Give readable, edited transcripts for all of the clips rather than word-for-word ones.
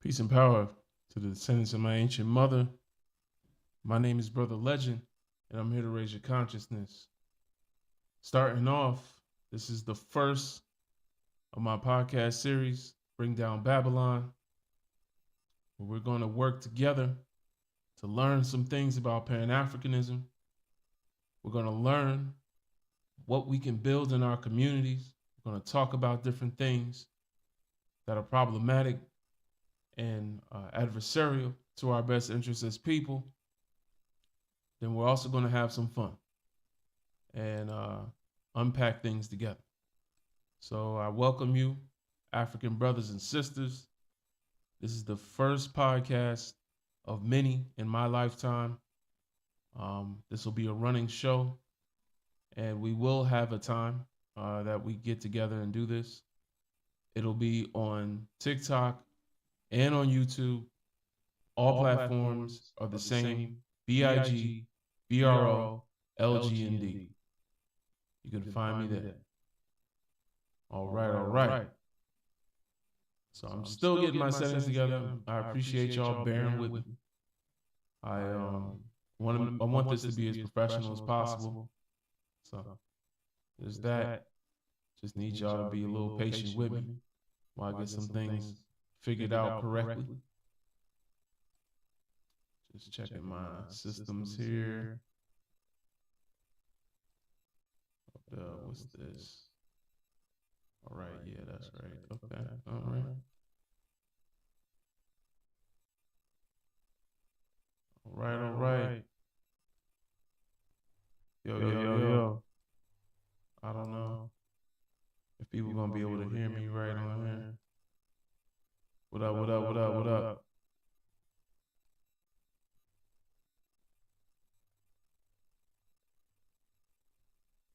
Peace and power to the descendants of my ancient mother. My name is Brother Legend, and I'm here to raise your consciousness. Starting off, this is the first of my podcast series, Bring Down Babylon, where we're going to work together to learn some things about Pan Africanism. We're going to learn what we can build in our communities. We're going to talk about different things that are problematic and adversarial to our best interests as people. Then we're also going to have some fun and unpack things together. So I welcome you, African brothers and sisters. This is the first podcast of many in my lifetime. This will be a running show, and we will have a time that we get together and do this. It'll be on TikTok and on YouTube. All platforms are the same: BIG, BRO, LGND. You can find me there. All right. So I'm still getting my settings together. I appreciate y'all bearing with me. I want this to be as professional as possible. So there's that. Just need y'all to be a little patient with me while I get some things figured out correctly. Just checking my systems here. What's this? All right, yeah, that's right. Okay, all right. All right. Yo. I don't know if people gonna be able to hear me right on here. What up?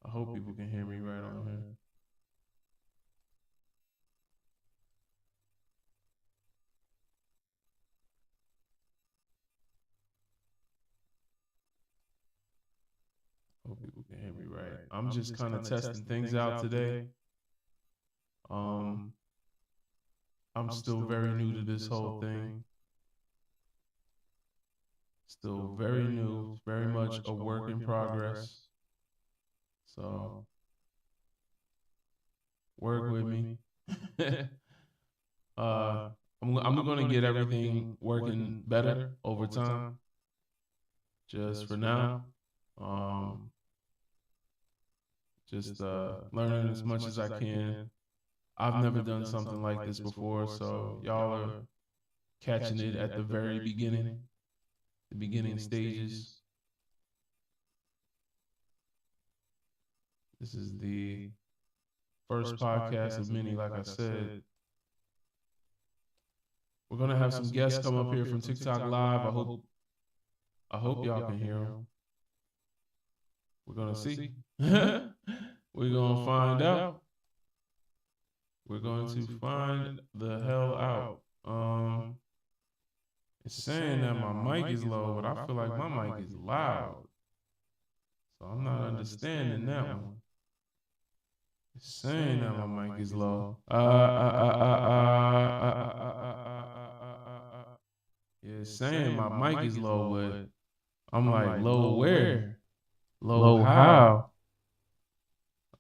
I hope people can hear me right on here. Hope people can hear me right. I'm just kind of testing things out today. I'm still very new to this whole thing. Still very new, very much a work in progress. So work with me. I'm gonna get everything working better over time. Just for now, just learning as much as I can. I've never done something like this before, so y'all are catching it at the very beginning, the beginning stages. This is the first podcast of many, like I said. We're gonna have some guests come up here from TikTok Live. I hope y'all can hear them. We're gonna see. We're gonna find out. We're going to find the hell out. It's saying that my mic is low, but I feel like my mic is loud. So I'm not understanding that one. It's saying that my mic is low. Yeah, it's saying my mic is low, but I'm like, low where? Low how?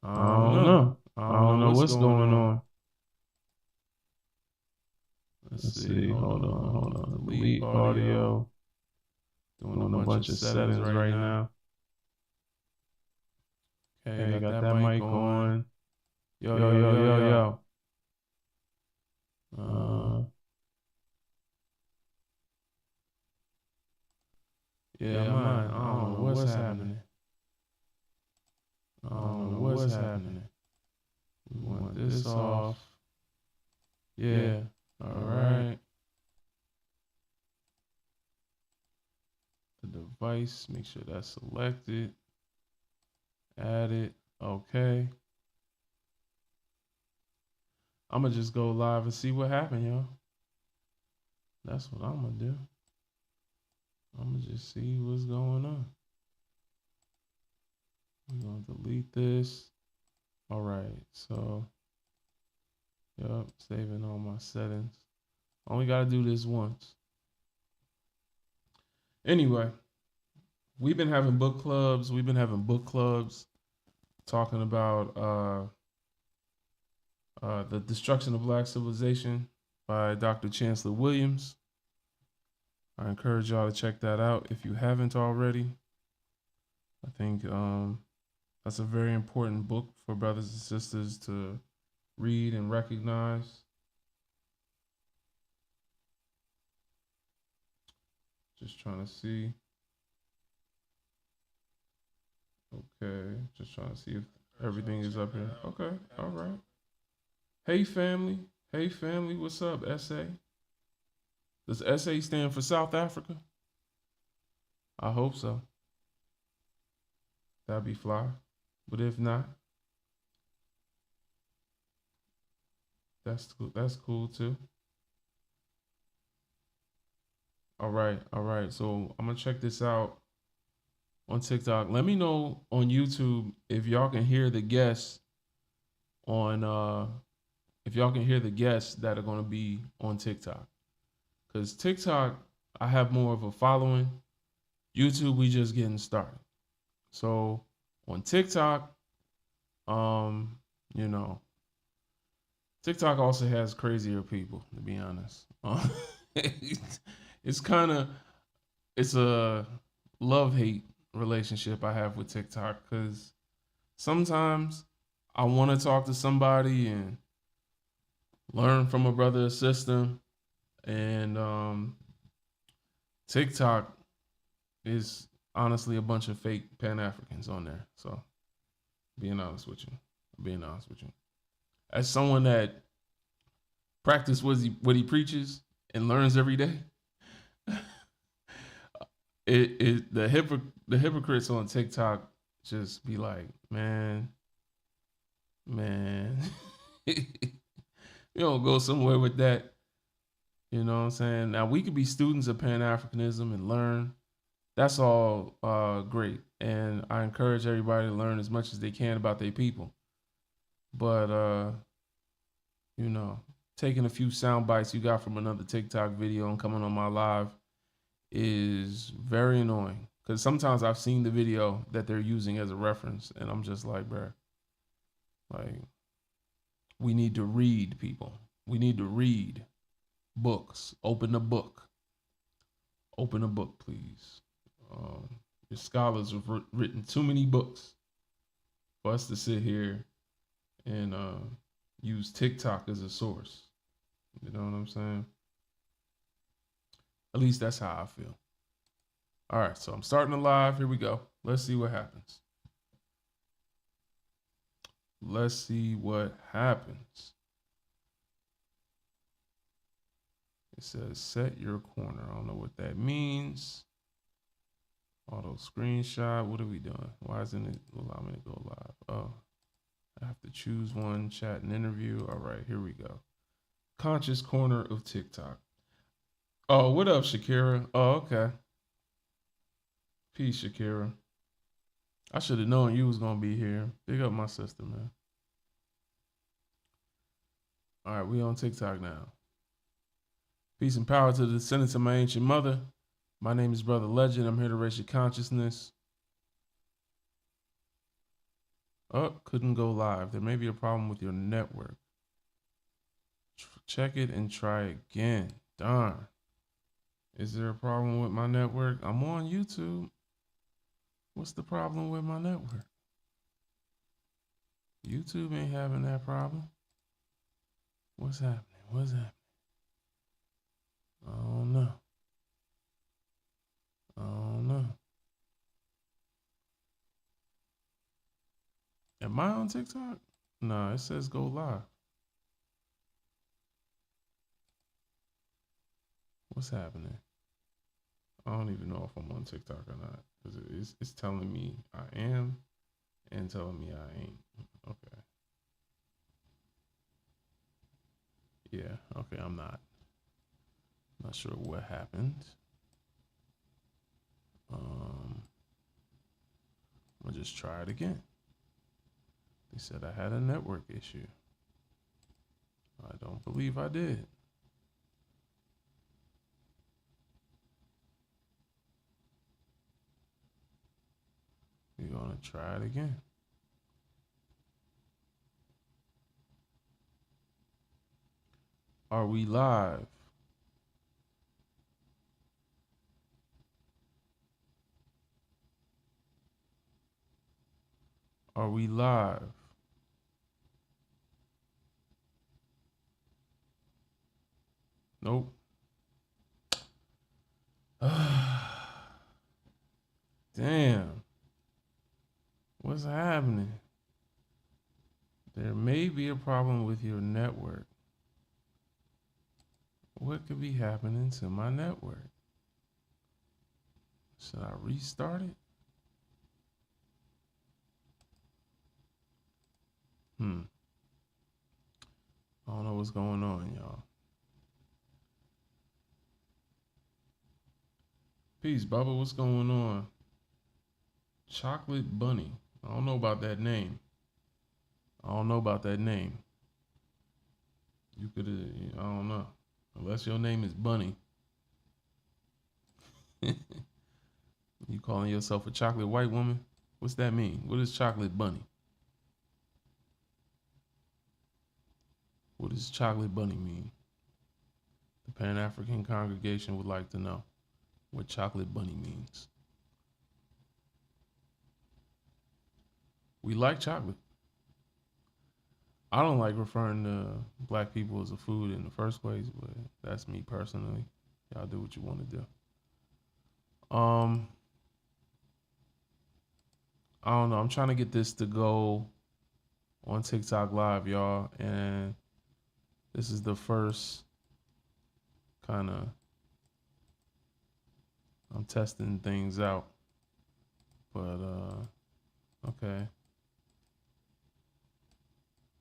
I don't know. I don't know what's going on. Let's see. Hold on. Delete audio. Doing a bunch of settings right now. Okay, got that mic on. Yo. Yeah, man. I don't know what's happening. We want this off. Yeah. All right. The device, make sure that's selected. Add it. Okay. I'm gonna just go live and see what happened, y'all. That's what I'm gonna do. I'm gonna just see what's going on. We're gonna delete this. All right, so, yep, saving all my settings. Only got to do this once. Anyway, we've been having book clubs. We've been having book clubs talking about The Destruction of Black Civilization by Dr. Chancellor Williams. I encourage y'all to check that out if you haven't already. I think that's a very important book for brothers and sisters to read and recognize. Just trying to see. Okay, just trying to see if everything is up here. Okay, all right. Hey family, hey family, what's up, SA? Does SA stand for South Africa? I hope so. That'd be fly. But if not, that's cool. That's cool too. All right, all right. So I'm gonna check this out on TikTok. Let me know on YouTube if y'all can hear the guests on if y'all can hear the guests that are gonna be on TikTok. Cause TikTok, I have more of a following. YouTube, we just getting started. So on TikTok, um, you know, TikTok also has crazier people, to be honest. It's kind of it's a love hate relationship I have with TikTok because sometimes I want to talk to somebody and learn from a brother or sister, and TikTok is honestly a bunch of fake Pan Africans on there. So being honest with you, being honest with you, as someone that practice what he preaches and learns every day, the hypocrites on TikTok just be like, man, you don't go somewhere with that. You know what I'm saying? Now we could be students of Pan Africanism and learn. That's all great, and I encourage everybody to learn as much as they can about their people. But you know, taking a few sound bites you got from another TikTok video and coming on my live is very annoying because sometimes I've seen the video that they're using as a reference, and I'm just like, bruh, like we need to read, people. We need to read books. Open a book. Open a book, please. Um, the scholars have written too many books for us to sit here and use TikTok as a source. You know what I'm saying? At least that's how I feel. All right, so I'm starting a live. Here we go. Let's see what happens. Let's see what happens. It says set your corner. I don't know what that means. Auto screenshot. What are we doing? Why isn't it allow me to go live? Oh, I have to choose one, chat and interview. All right, here we go. Conscious corner of TikTok. Oh, what up, Shakira? Oh, okay. Peace, Shakira. I should have known you was gonna be here. Big up my sister, man. All right, we on TikTok now. Peace and power to the descendants of my ancient mother. My name is Brother Legend. I'm here to raise your consciousness. Oh, couldn't go live. There may be a problem with your network. Check it and try again. Darn. Is there a problem with my network? I'm on YouTube. What's the problem with my network? YouTube ain't having that problem. What's happening? What's happening? I don't know. I don't know. Am I on TikTok? No, it says go live. What's happening? I don't even know if I'm on TikTok or not because it's telling me I am and telling me I ain't. Okay. Yeah. Okay. I'm not. Not sure what happened. I'm gonna just try it again. They said I had a network issue. I don't believe I did. We're gonna try it again. Are we live? Are we live? Nope. Damn. What's happening? There may be a problem with your network. What could be happening to my network? Should I restart it? I don't know what's going on, y'all. Peace, Bubba. What's going on? Chocolate Bunny. I don't know about that name. I don't know about that name. You could, I don't know. Unless your name is Bunny. You calling yourself a chocolate white woman? What's that mean? What is chocolate bunny? What does chocolate bunny mean? The Pan African congregation would like to know what chocolate bunny means. We like chocolate. I don't like referring to black people as a food in the first place, but that's me personally. Y'all do what you want to do. I don't know. I'm trying to get this to go on TikTok Live, y'all, and this is the first kind of I'm testing things out. But okay.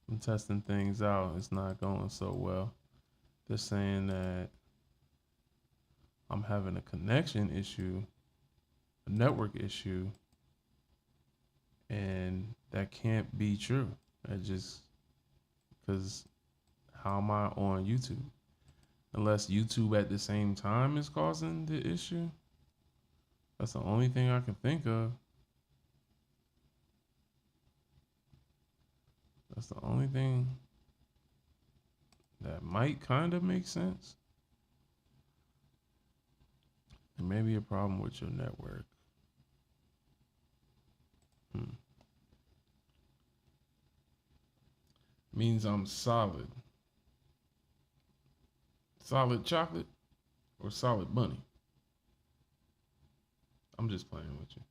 I'm testing things out. It's not going so well. They're saying that I'm having a connection issue, a network issue, and that can't be true. That just because how am I on YouTube? Unless YouTube at the same time is causing the issue. That's the only thing I can think of. That's the only thing that might kind of make sense. There may be a problem with your network. Means I'm solid. Solid chocolate or solid bunny? I'm just playing with you.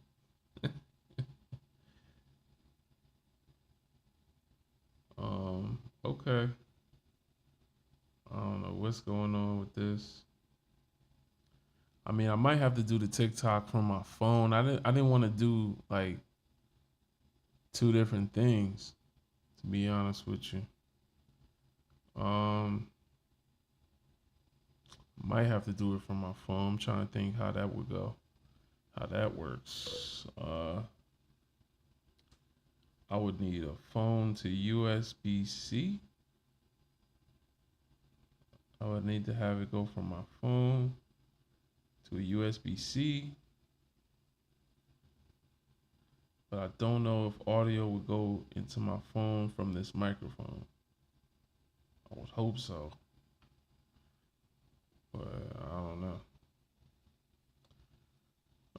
Okay. I don't know what's going on with this. I mean, I might have to do the TikTok from my phone. I didn't want to do like two different things, to be honest with you. Might have to do it from my phone. I'm trying to think how that would go, how that works. I would need a phone to USB-C. I would need to have it go from my phone to a USB-C. But I don't know if audio would go into my phone from this microphone. I would hope so. But I don't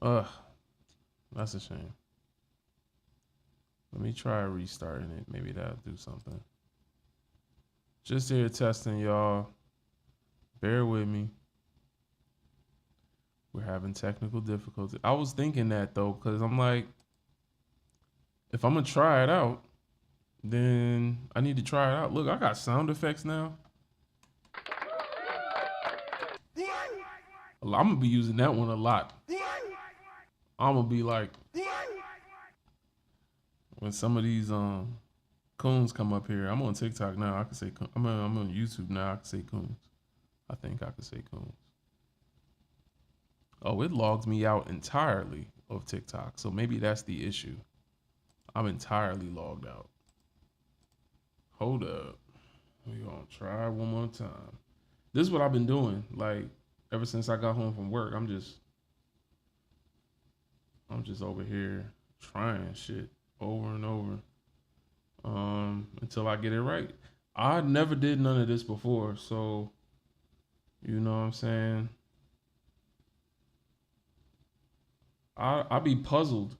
know. That's a shame. Let me try restarting it. Maybe that'll do something. Just here testing, y'all. Bear with me. We're having technical difficulties. I was thinking that though, because I'm like, if I'm gonna try it out, then I need to try it out. Look, I got sound effects now. I'm gonna be using that one a lot. I'm gonna be like, when some of these coons come up here. I'm on TikTok now. I can say I'm on YouTube now. I can say coons. I think I can say coons. Oh, it logs me out entirely of TikTok. So maybe that's the issue. I'm entirely logged out. Hold up. We're gonna try one more time. This is what I've been doing. Like ever since I got home from work, I'm just over here trying shit over and over until I get it right. I never did none of this before, so you know what I'm saying. I be puzzled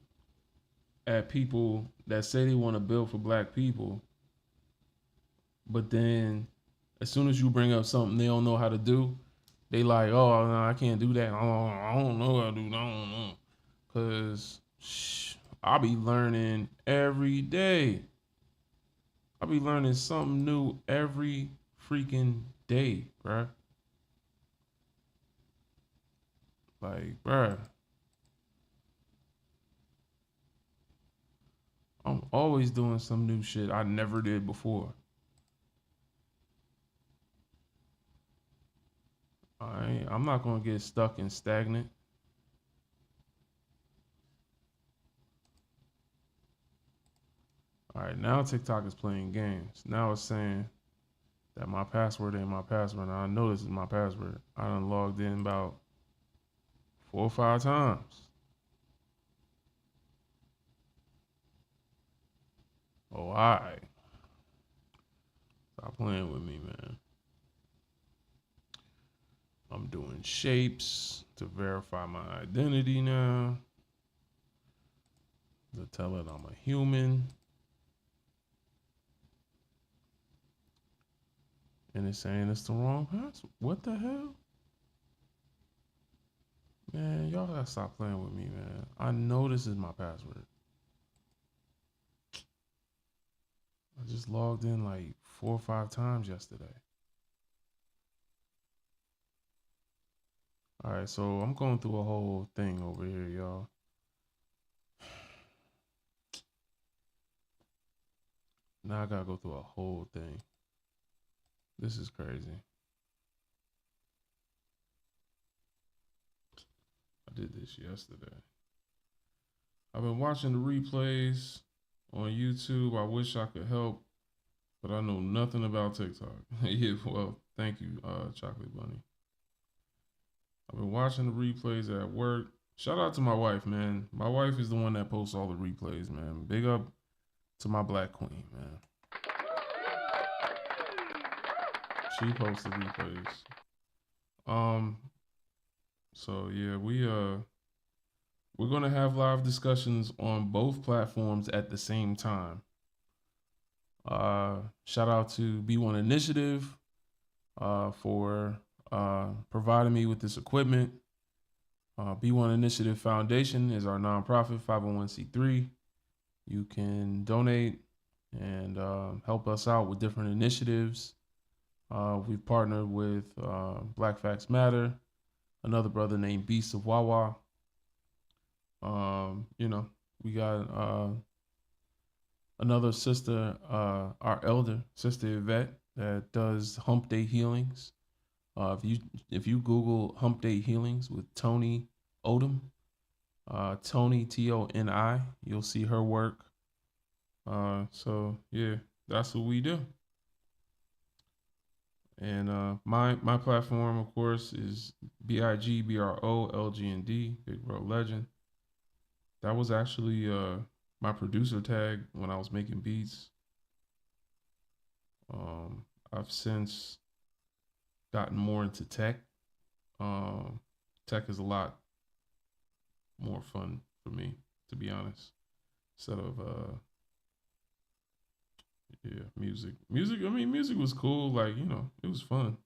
at people that say they want to build for black people, but then as soon as you bring up something they don't know how to do, they like, oh no, I can't do that. I don't know how to do that. I don't know, cause I be learning every day. I be learning something new every freaking day, bruh. Like, bruh, I'm always doing some new shit I never did before. I'm not gonna get stuck and stagnant. All right, now TikTok is playing games. Now it's saying that my password ain't my password. And I know this is my password. I done logged in about 4 or 5 times. Oh, all right. Stop playing with me, man. I'm doing shapes to verify my identity now. To tell it I'm a human. And it's saying it's the wrong password. What the hell? Man, y'all gotta stop playing with me, man. I know this is my password. I just logged in like 4 or 5 times yesterday. All right, so I'm going through a whole thing over here, y'all. Now I gotta go through a whole thing. This is crazy. I did this yesterday. I've been watching the replays on YouTube. I wish I could help, but I know nothing about TikTok. Yeah, well, thank you, Chocolate Bunny. I've been watching the replays at work. Shout out to my wife, man. My wife is the one that posts all the replays, man. Big up to my black queen, man. She posts the replays. Um, so yeah, we're gonna have live discussions on both platforms at the same time. Shout out to B1 Initiative for providing me with this equipment. B1 Initiative Foundation is our nonprofit 501c3. You can donate and help us out with different initiatives. We've partnered with Black Facts Matter, another brother named Beast of Wawa. We got another sister, our elder sister Yvette, that does Hump Day healings. If you Google Hump Day healings with Toni Odom, Toni Toni, you'll see her work. So yeah, that's what we do. And my platform, of course, is BIGBROLGND, Big Bro Legend. That was actually my producer tag when I was making beats. I've since gotten more into tech. Tech is a lot more fun for me, to be honest, instead of music. I mean, music was cool. Like, it was fun.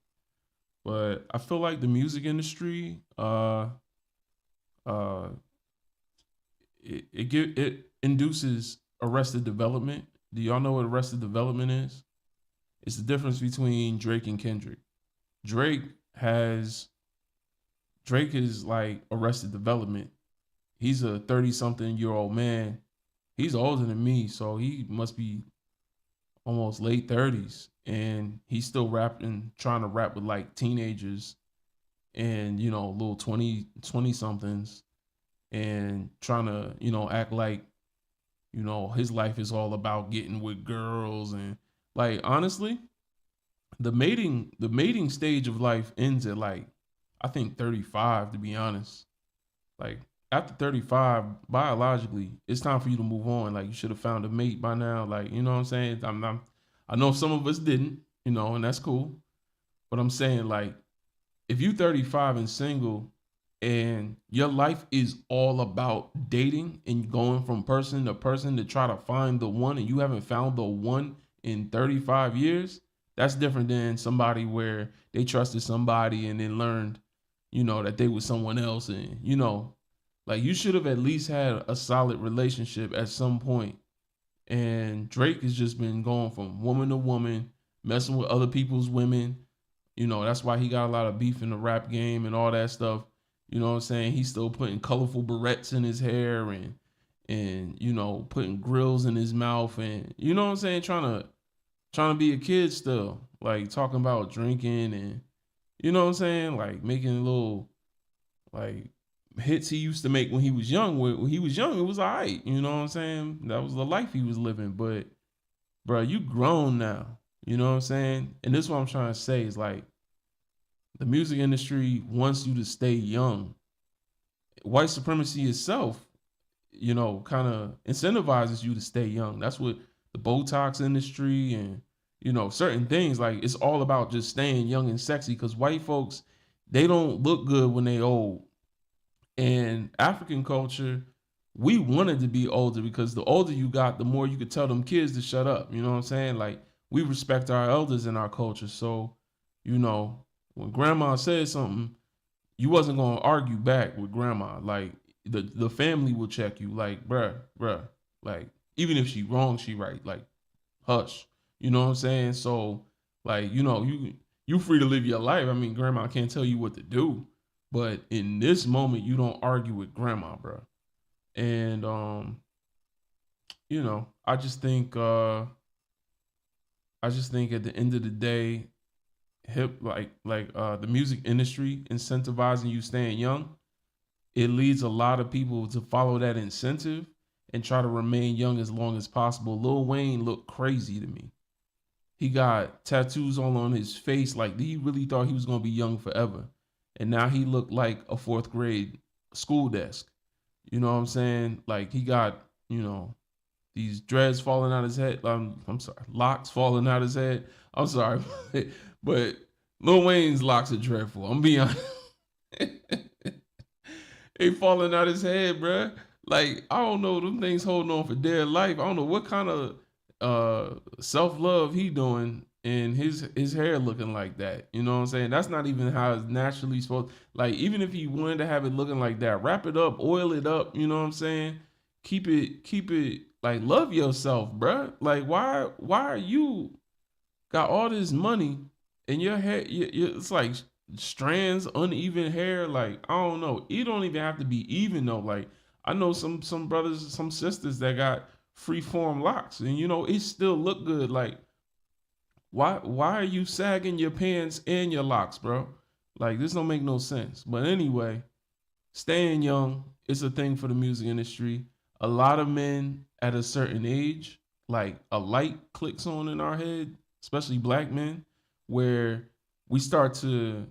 But I feel like the music industry, uh, it induces arrested development. Do y'all know what arrested development is? It's the difference between Drake and Kendrick. Drake has Drake is like arrested development. He's a 30-something-year-old man. He's older than me, so he must be almost late 30s, and he's still rapping, trying to rap with like teenagers and little 20 somethings, and trying to act like his life is all about getting with girls. And like, honestly, the mating stage of life ends at like, I think 35, to be honest. Like, after 35, biologically, it's time for you to move on. Like you should have found a mate by now. Like, you know what I'm saying? I know some of us didn't, and that's cool. But I'm saying, like, if you 35 and single and your life is all about dating and going from person to person to try to find the one, and you haven't found the one in 35 years, that's different than somebody where they trusted somebody and then learned, that they was someone else. And, like you should have at least had a solid relationship at some point. And Drake has just been going from woman to woman, messing with other people's women. That's why he got a lot of beef in the rap game and all that stuff. You know what I'm saying? He's still putting colorful barrettes in his hair and putting grills in his mouth, and you know what I'm saying, trying to be a kid still, like talking about drinking, and you know what I'm saying, like making little like hits he used to make when he was young. When he was young, it was alright. You know what I'm saying? That was the life he was living. But bro, you grown now. You know what I'm saying? And this is what I'm trying to say is like the music industry wants you to stay young. White supremacy itself, kind of incentivizes you to stay young. That's what the Botox industry and certain things, like it's all about just staying young and sexy, because white folks, they don't look good when they old. And African culture, we wanted to be older because the older you got, the more you could tell them kids to shut up. You know what I'm saying? Like we respect our elders in our culture. So, when grandma said something, you wasn't gonna argue back with grandma. Like the family will check you. Like, bruh, like even if she wrong, she right. Like, hush. You know what I'm saying? So, like, you free to live your life. I mean, grandma can't tell you what to do, but in this moment, you don't argue with grandma, bro. And I just think at the end of the day, hip the music industry incentivizing you staying young, it leads a lot of people to follow that incentive and try to remain young as long as possible. Lil Wayne looked crazy to me. He got tattoos all on his face, like he really thought he was gonna be young forever. And now he looked like a fourth grade school desk. You know what I'm saying? Like he got, these dreads falling out his head. I'm sorry, locks falling out his head. I'm sorry, but Lil Wayne's locks are dreadful. I'm being honest. They falling out his head, bruh. Like I don't know, them things holding on for dear life. I don't know what kind of self love he doing, and his hair looking like that. You know what I'm saying? That's not even how it's naturally supposed. Like even if he wanted to have it looking like that, wrap it up, oil it up. You know what I'm saying? Keep it like love yourself, bruh. Like why are you got all this money and your hair? It's like strands, uneven hair. Like I don't know. It don't even have to be even though. Like I know some brothers, some sisters that got free form locks, and it still look good. Like why are you sagging your pants and your locks, bro? Like this don't make no sense. But anyway, staying young is a thing for the music industry. A lot of men at a certain age, like a light clicks on in our head, especially black men, where we start to,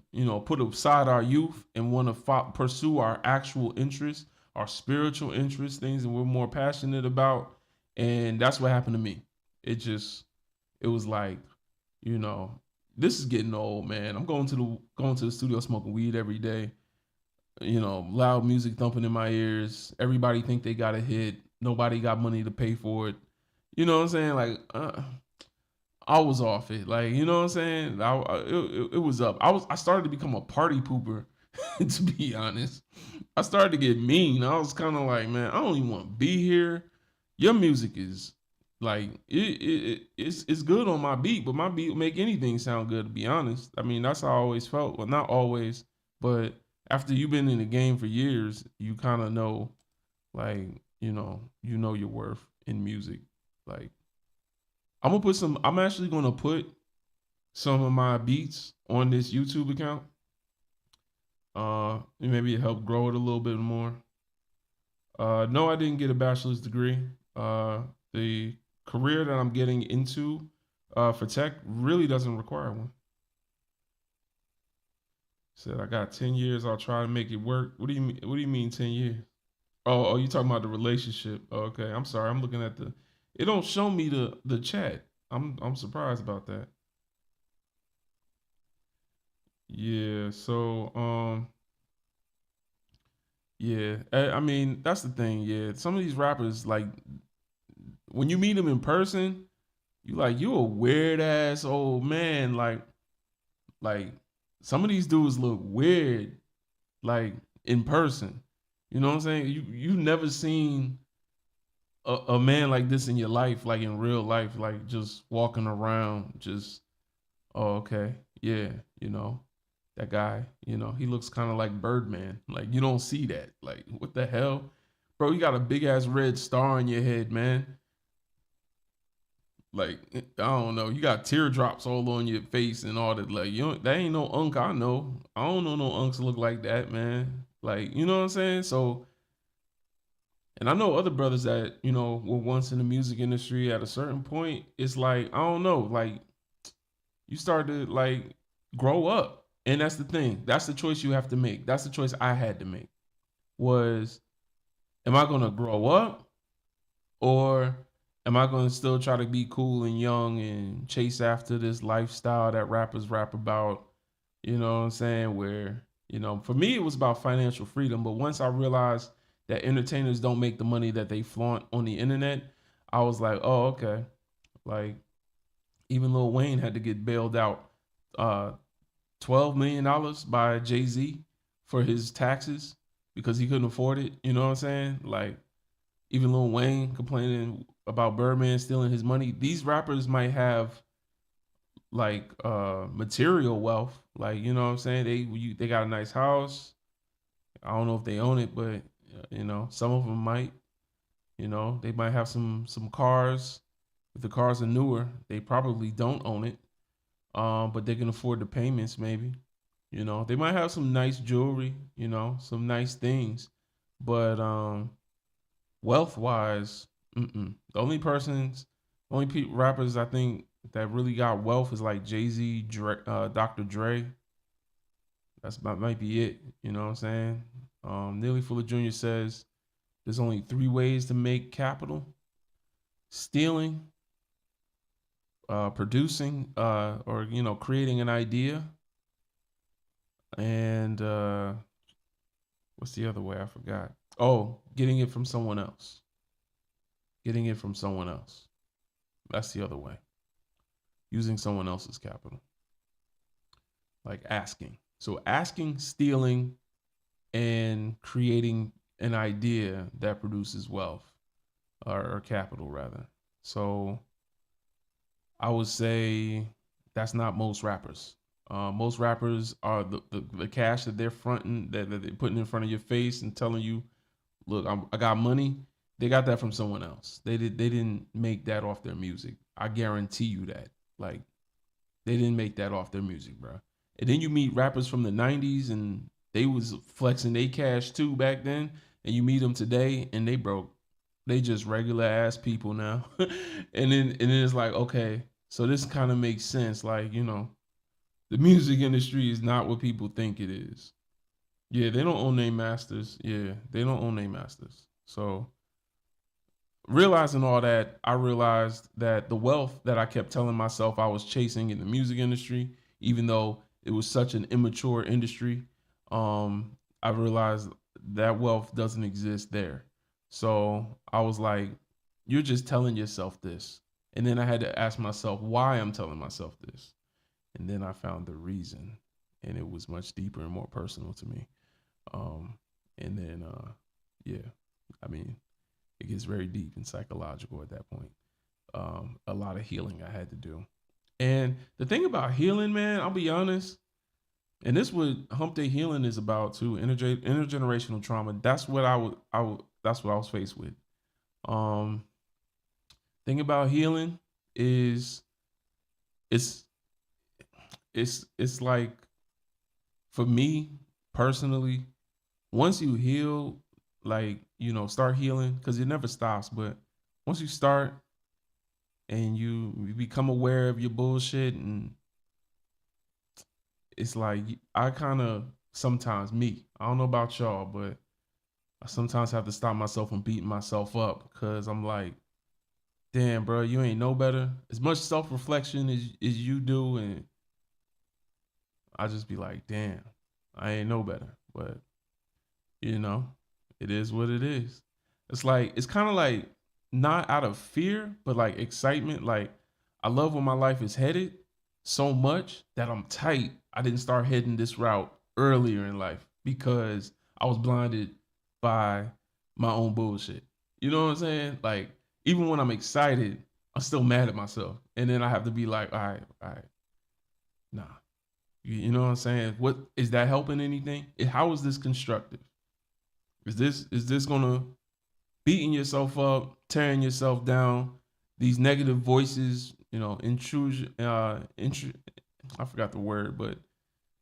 put aside our youth and want to pursue our actual interests, our spiritual interests, things that we're more passionate about. And that's what happened to me. It was like, you know, this is getting old, man. I'm going to the studio smoking weed every day, loud music thumping in my ears. Everybody think they got a hit. Nobody got money to pay for it. You know what I'm saying? Like, I was off it. Like, you know what I'm saying? It was up. I started to become a party pooper, to be honest. I started to get mean. I was kind of like, man, I don't even want to be here. Your music is like it's good on my beat, but my beat will make anything sound good, to be honest. I mean, that's how I always felt. Well, not always, but after you've been in the game for years, you kind of know, like, you know your worth in music. Like, I'm actually gonna put some of my beats on this YouTube account. Maybe it helped grow it a little bit more. No, I didn't get a bachelor's degree. The career that I'm getting into for tech really doesn't require one. Said I got 10 years. I'll try to make it work. What do you mean? What do you mean 10 years? Oh, you talking about the relationship? Okay, I'm sorry. I'm looking at the. It don't show me the chat. I'm surprised about that. Yeah. So yeah. I mean that's the thing. Yeah. Some of these rappers like when you meet them in person, you a weird ass old man. Like some of these dudes look weird like in person. You know what I'm saying? You never seen a man like this in your life, like in real life, like just walking around, just oh okay, yeah, you know that guy, he looks kind of like Birdman. Like you don't see that. Like what the hell, bro? You got a big ass red star on your head, man. Like I don't know, you got teardrops all on your face and all that. Like that ain't no unk I know. I don't know no unks look like that, man. Like you know what I'm saying? So, and I know other brothers that were once in the music industry. At a certain point, it's like I don't know, like you start to like grow up, and that's the thing. That's the choice you have to make. That's the choice I had to make. Was am I gonna grow up or am I going to still try to be cool and young and chase after this lifestyle that rappers rap about? You know what I'm saying? Where, for me, it was about financial freedom. But once I realized that entertainers don't make the money that they flaunt on the internet, I was like, oh, okay. Like, even Lil Wayne had to get bailed out $12 million by Jay-Z for his taxes because he couldn't afford it. You know what I'm saying? Like, even Lil Wayne complaining about Birdman stealing his money. These rappers might have like material wealth, like what I'm saying. They got a nice house. I don't know if they own it, but some of them might. They might have some cars. If the cars are newer, they probably don't own it. But they can afford the payments maybe. They might have some nice jewelry. Some nice things, but wealth wise, the only rappers I think that really got wealth is like Jay Z, Dr. Dre. That's might be it. You know what I'm saying? Nearly Fuller Jr. says there's only three ways to make capital: stealing, producing, or creating an idea, and what's the other way? I forgot. Oh, getting it from someone else. Getting it from someone else. That's the other way. Using someone else's capital, like asking. So asking, stealing, and creating an idea that produces wealth or capital rather. So I would say that's not most rappers. Most rappers are the cash that they're fronting, that they're putting in front of your face and telling you, look, I got money. They got that from someone else. They didn't make that off their music. I guarantee you that. Like they didn't make that off their music, bro. And then you meet rappers from the '90s, and they was flexing they cash too back then. And you meet them today, and they broke. They just regular ass people now. And then it's like, okay, so this kind of makes sense. Like the music industry is not what people think it is. Yeah, they don't own their masters. Yeah, they don't own their masters. So realizing all that, I realized that the wealth that I kept telling myself I was chasing in the music industry, even though it was such an immature industry, I realized that wealth doesn't exist there. So I was like, you're just telling yourself this. And then I had to ask myself why I'm telling myself this. And then I found the reason. And it was much deeper and more personal to me. Um, and then, yeah, I mean, it gets very deep and psychological at that point. A lot of healing I had to do. And the thing about healing, man, I'll be honest, and this what Hump Day Healing is about too, intergenerational trauma. That's what that's what I was faced with. Um, thing about healing is it's it's like for me personally, once you heal, like start healing because it never stops. But once you start and you become aware of your bullshit, and it's like I kind of sometimes me. I don't know about y'all, but I sometimes have to stop myself from beating myself up because I'm like, damn, bro, you ain't no better. As much self reflection as you do, and I just be like, damn, I ain't no better. But you know, it is what it is. It's kind of like not out of fear, but like excitement. Like I love where my life is headed so much that I'm tight. I didn't start heading this route earlier in life because I was blinded by my own bullshit. You know what I'm saying? Like even when I'm excited, I'm still mad at myself, and then I have to be like, all right, nah. You know what I'm saying? What is that helping anything? How is this constructive? Is this gonna beating yourself up, tearing yourself down? These negative voices, intrusion, I forgot the word, but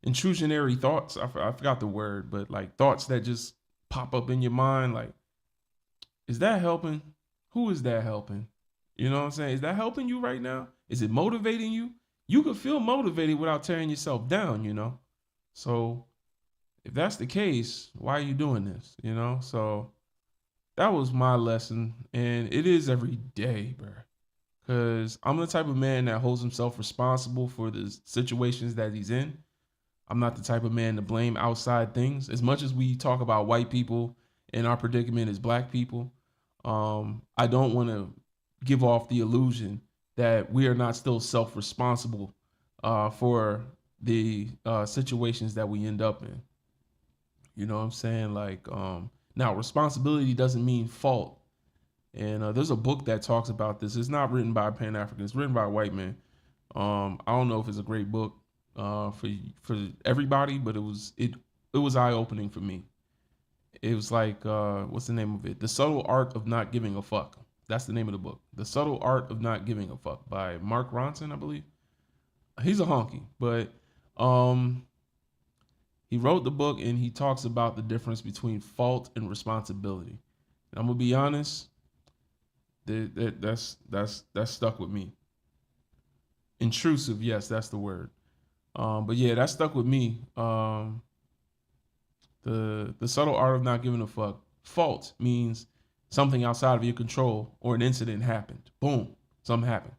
intrusionary thoughts. I forgot the word, but like thoughts that just pop up in your mind. Like, is that helping? Who is that helping? You know what I'm saying? Is that helping you right now? Is it motivating you? You could feel motivated without tearing yourself down. So if that's the case, why are you doing this? So that was my lesson, and it is every day, bro. Cause I'm the type of man that holds himself responsible for the situations that he's in. I'm not the type of man to blame outside things. As much as we talk about white people and our predicament as black people, I don't want to give off the illusion that we are not still self-responsible for the situations that we end up in. You know what I'm saying? Like, now responsibility doesn't mean fault. And there's a book that talks about this. It's not written by a Pan African. It's written by a white man. I don't know if it's a great book for everybody, but it was eye opening for me. It was like what's the name of it? The Subtle Art of Not Giving a Fuck. That's the name of the book. The Subtle Art of Not Giving a Fuck by Mark Ronson, I believe. He's a honky, but um, he wrote the book and he talks about the difference between fault and responsibility. And I'm gonna be honest, that's stuck with me. Intrusive, yes, that's the word. But yeah, that stuck with me. The subtle art of not giving a fuck. Fault means something outside of your control or an incident happened. Boom, something happened.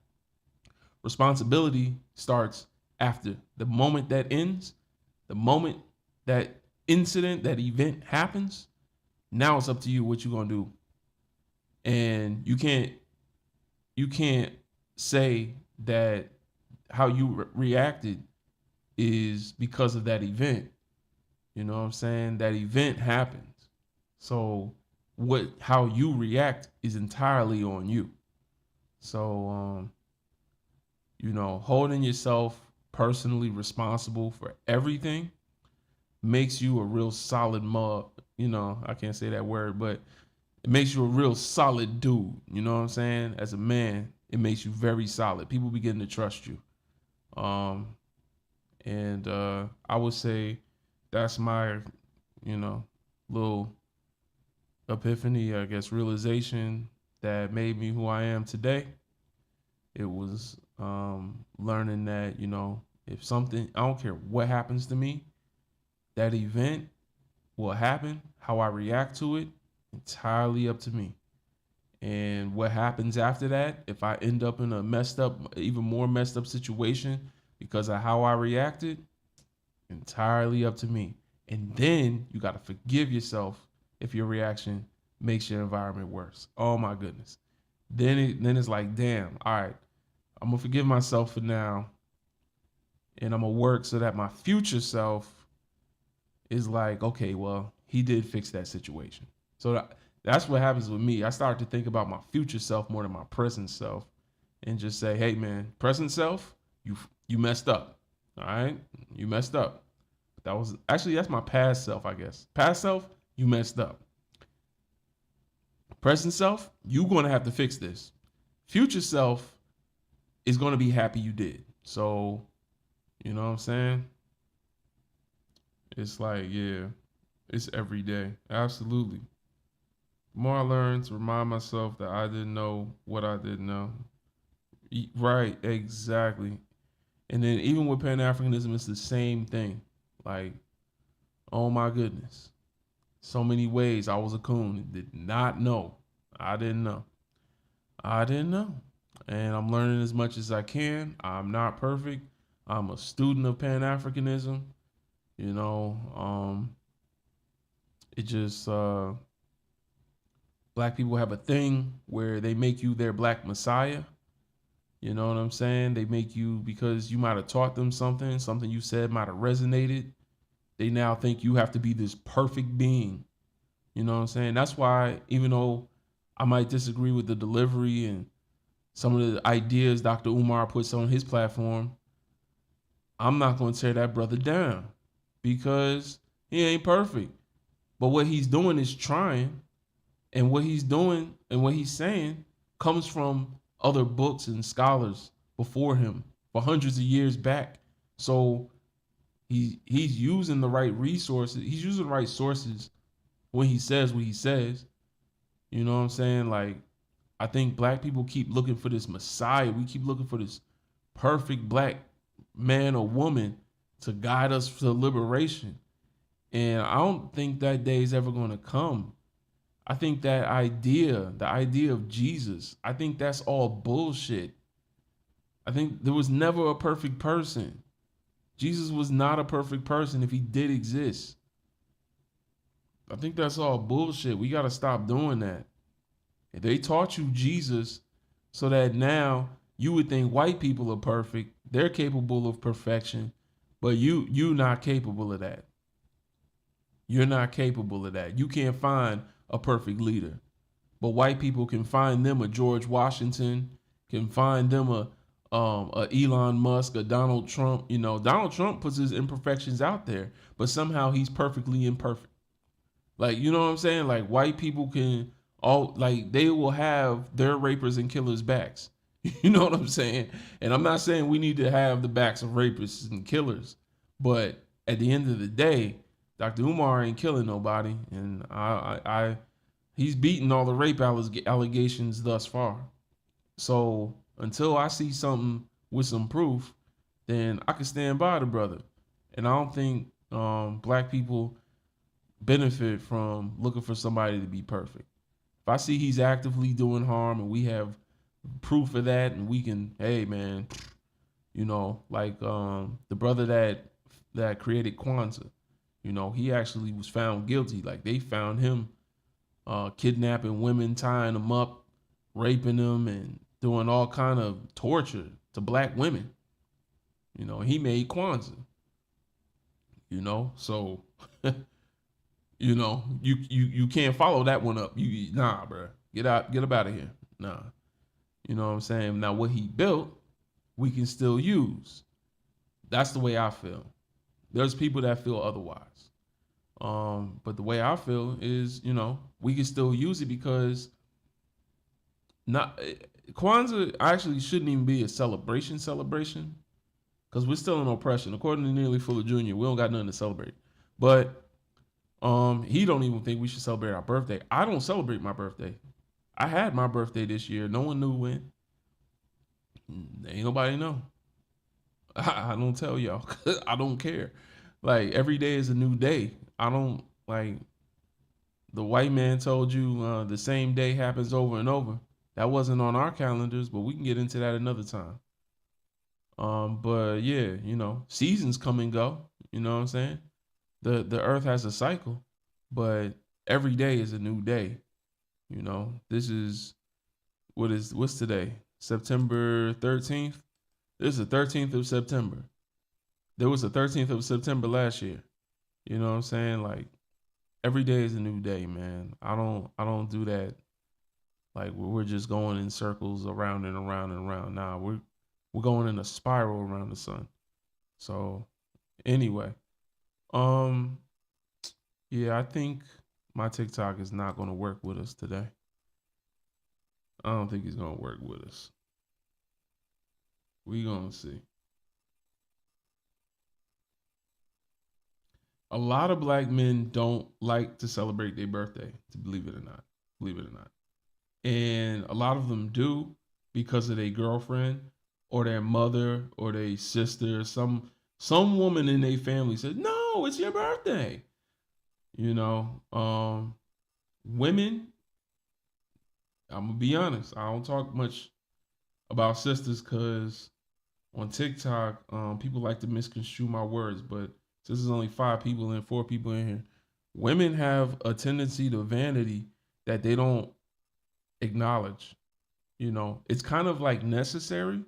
Responsibility starts after the moment that ends, the moment that incident, that event happens. Now it's up to you what you're gonna do, and you can't say that how you reacted is because of that event. You know what I'm saying? That event happened. So how you react is entirely on you. So holding yourself personally responsible for everything makes you a real solid mug. I can't say that word, but it makes you a real solid dude. You know what I'm saying? As a man, it makes you very solid. People begin to trust you. And I would say that's my, little epiphany, I guess, realization that made me who I am today. It was learning that, if something, I don't care what happens to me, that event will happen. How I react to it, entirely up to me. And what happens after that, if I end up in a even more messed up situation because of how I reacted, entirely up to me. And then you got to forgive yourself if your reaction makes your environment worse. Oh my goodness. Then it's like, damn, all right, I'm going to forgive myself for now. And I'm going to work so that my future self is like, okay, well, he did fix that situation. So that's what happens with me. I start to think about my future self more than my present self and just say, hey, man, present self, you messed up. All right? You messed up. That's my past self, I guess. Past self, you messed up. Present self, you're going to have to fix this. Future self is going to be happy you did. So, you know what I'm saying? It's like, yeah, it's every day. Absolutely. The more I learn to remind myself that I didn't know what I didn't know. Right, exactly. And then even with Pan Africanism, it's the same thing. Like, oh my goodness. So many ways I was a coon. Did not know. I didn't know. I didn't know. And I'm learning as much as I can. I'm not perfect. I'm a student of Pan Africanism. You know, it just black people have a thing where they make you their black messiah. You know what I'm saying? They make you because you might have taught them something, something you said might have resonated. They now think you have to be this perfect being. You know what I'm saying? That's why, even though I might disagree with the delivery and some of the ideas Dr. Umar puts on his platform, I'm not going to tear that brother down because he ain't perfect. But what he's doing is trying, and what he's doing and what he's saying comes from other books and scholars before him for hundreds of years back. So he's using the right resources. He's using the right sources when he says what he says. You know what I'm saying? Like, I think black people keep looking for this messiah. We keep looking for this perfect black man or woman to guide us to liberation. And I don't think that day is ever going to come. I think that idea, the idea of Jesus, I think that's all bullshit. I think there was never a perfect person. Jesus was not a perfect person if he did exist. I think that's all bullshit. We got to stop doing that. They taught you Jesus so that now you would think white people are perfect. They're capable of perfection, but you not capable of that. You're not capable of that. You can't find a perfect leader. But white people can find them a George Washington, can find them a Elon Musk, a Donald Trump. You know, Donald Trump puts his imperfections out there, but somehow he's perfectly imperfect. Like, you know what I'm saying? Like, white people can all, like, they will have their rapers and killers backs. You know what I'm saying? And I'm not saying we need to have the backs of rapists and killers, but at the end of the day, Dr. Umar ain't killing nobody, and he's beaten all the rape allegations thus far. So until I see something with some proof, then I can stand by the brother. And I don't think black people benefit from looking for somebody to be perfect. If I see he's actively doing harm and we have proof of that, and we can, hey man, you know, like the brother that created Kwanzaa, you know, he actually was found guilty. Like, they found him kidnapping women, tying them up, raping them, and doing all kind of torture to black women. You know, he made Kwanzaa. You know, so you know, you can't follow that one up. Nah, bro, get up out of here. Nah, you know what I'm saying. Now, what he built, we can still use. That's the way I feel. There's people that feel otherwise. But the way I feel is, you know, we can still use it because not Kwanzaa actually shouldn't even be a celebration because we're still in oppression. According to Nearly Fuller Jr., we don't got nothing to celebrate. But he don't even think we should celebrate our birthday. I don't celebrate my birthday. I had my birthday this year. No one knew when. Ain't nobody know. I don't tell y'all. I don't care. Like, every day is a new day. I don't like the white man told you the same day happens over and over. That wasn't on our calendars, but we can get into that another time. But yeah, you know, seasons come and go. You know what I'm saying? The earth has a cycle, but every day is a new day. You know, this is what's today? September 13th. This is the 13th of September. There was the 13th of September last year. You know what I'm saying? Like, every day is a new day, man. I don't do that. Like, we're just going in circles around and around and around. Nah, we're going in a spiral around the sun. So anyway, um, yeah, I think my TikTok is not going to work with us today. I don't think he's going to work with us. We gonna see. A lot of black men don't like to celebrate their birthday, to believe it or not. Believe it or not. And a lot of them do because of their girlfriend or their mother or their sister. Some woman in their family said, "No, it's your birthday." You know, women, I'm gonna be honest, I don't talk much about sisters because on TikTok, people like to misconstrue my words, but since there's only 5 people and 4 people in here, women have a tendency to vanity that they don't acknowledge. You know, it's kind of like necessary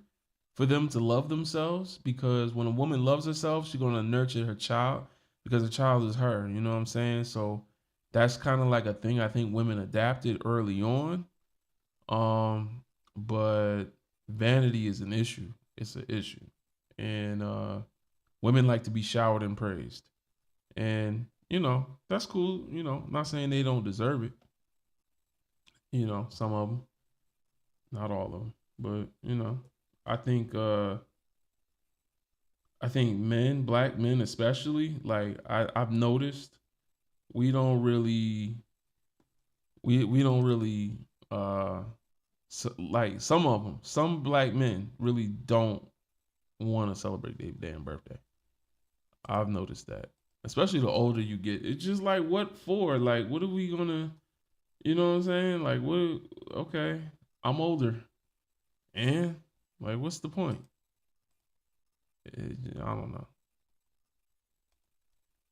for them to love themselves because when a woman loves herself, she's gonna nurture her child because the child is her. You know what I'm saying? So that's kind of like a thing I think women adapted early on. Um, but vanity is an issue. It's an issue, and women like to be showered and praised, and that's cool. I'm not saying they don't deserve it. Some of them, not all of them, but I think uh, I think men, black men especially, like I've noticed, we don't really we don't really like some of them, some black men really don't want to celebrate their damn birthday. I've noticed that. Especially the older you get. It's just like what for? Like what are we gonna what I'm saying? Like what okay. I'm older. And like what's the point? I don't know.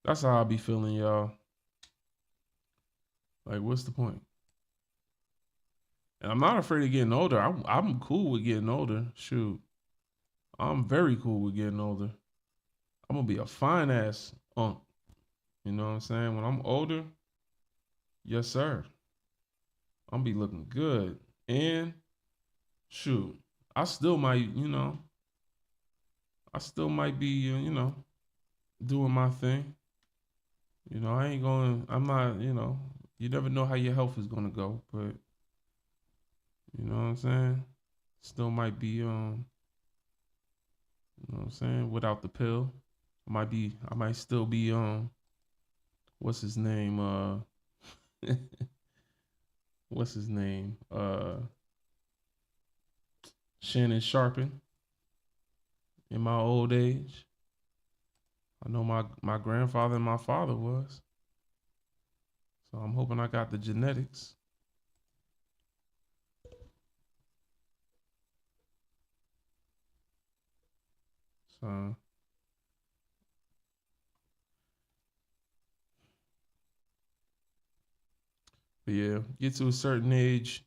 That's how I be feeling, y'all. Like what's the point? And I'm not afraid of getting older. I'm cool with getting older. Shoot. I'm very cool with getting older. I'm gonna be a fine ass unk. You know what I'm saying? When I'm older, yes sir. I'm gonna be looking good. And shoot, I still might, I still might be, doing my thing. I ain't going. I'm not. You never know how your health is gonna go, but you know what I'm saying. Still might be, you know what I'm saying, without the pill. I might still be, what's his name? What's his name? Shannon Sharpen in my old age. I know my grandfather and my father was. So I'm hoping I got the genetics. So, but yeah, get to a certain age,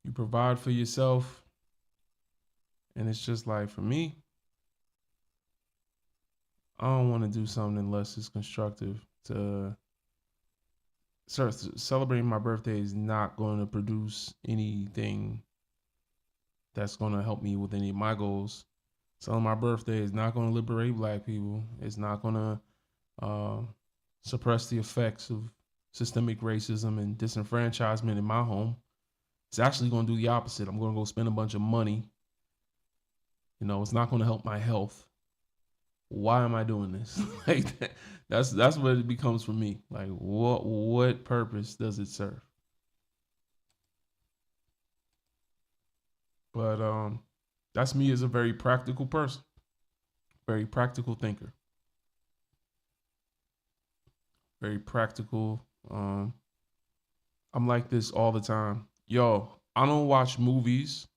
you provide for yourself, and it's just like for me, I don't want to do something unless it's constructive. To celebrating my birthday is not going to produce anything that's going to help me with any of my goals. Celebrating my birthday is not going to liberate black people. It's not going to uh, suppress the effects of systemic racism and disenfranchisement in my home. It's actually going to do the opposite. I'm going to go spend a bunch of money. It's not going to help my health. Why am I doing this? Like that's what it becomes for me. Like what purpose does it serve? But that's me as a very practical person, very practical thinker, very practical. I'm like this all the time. Yo, I don't watch movies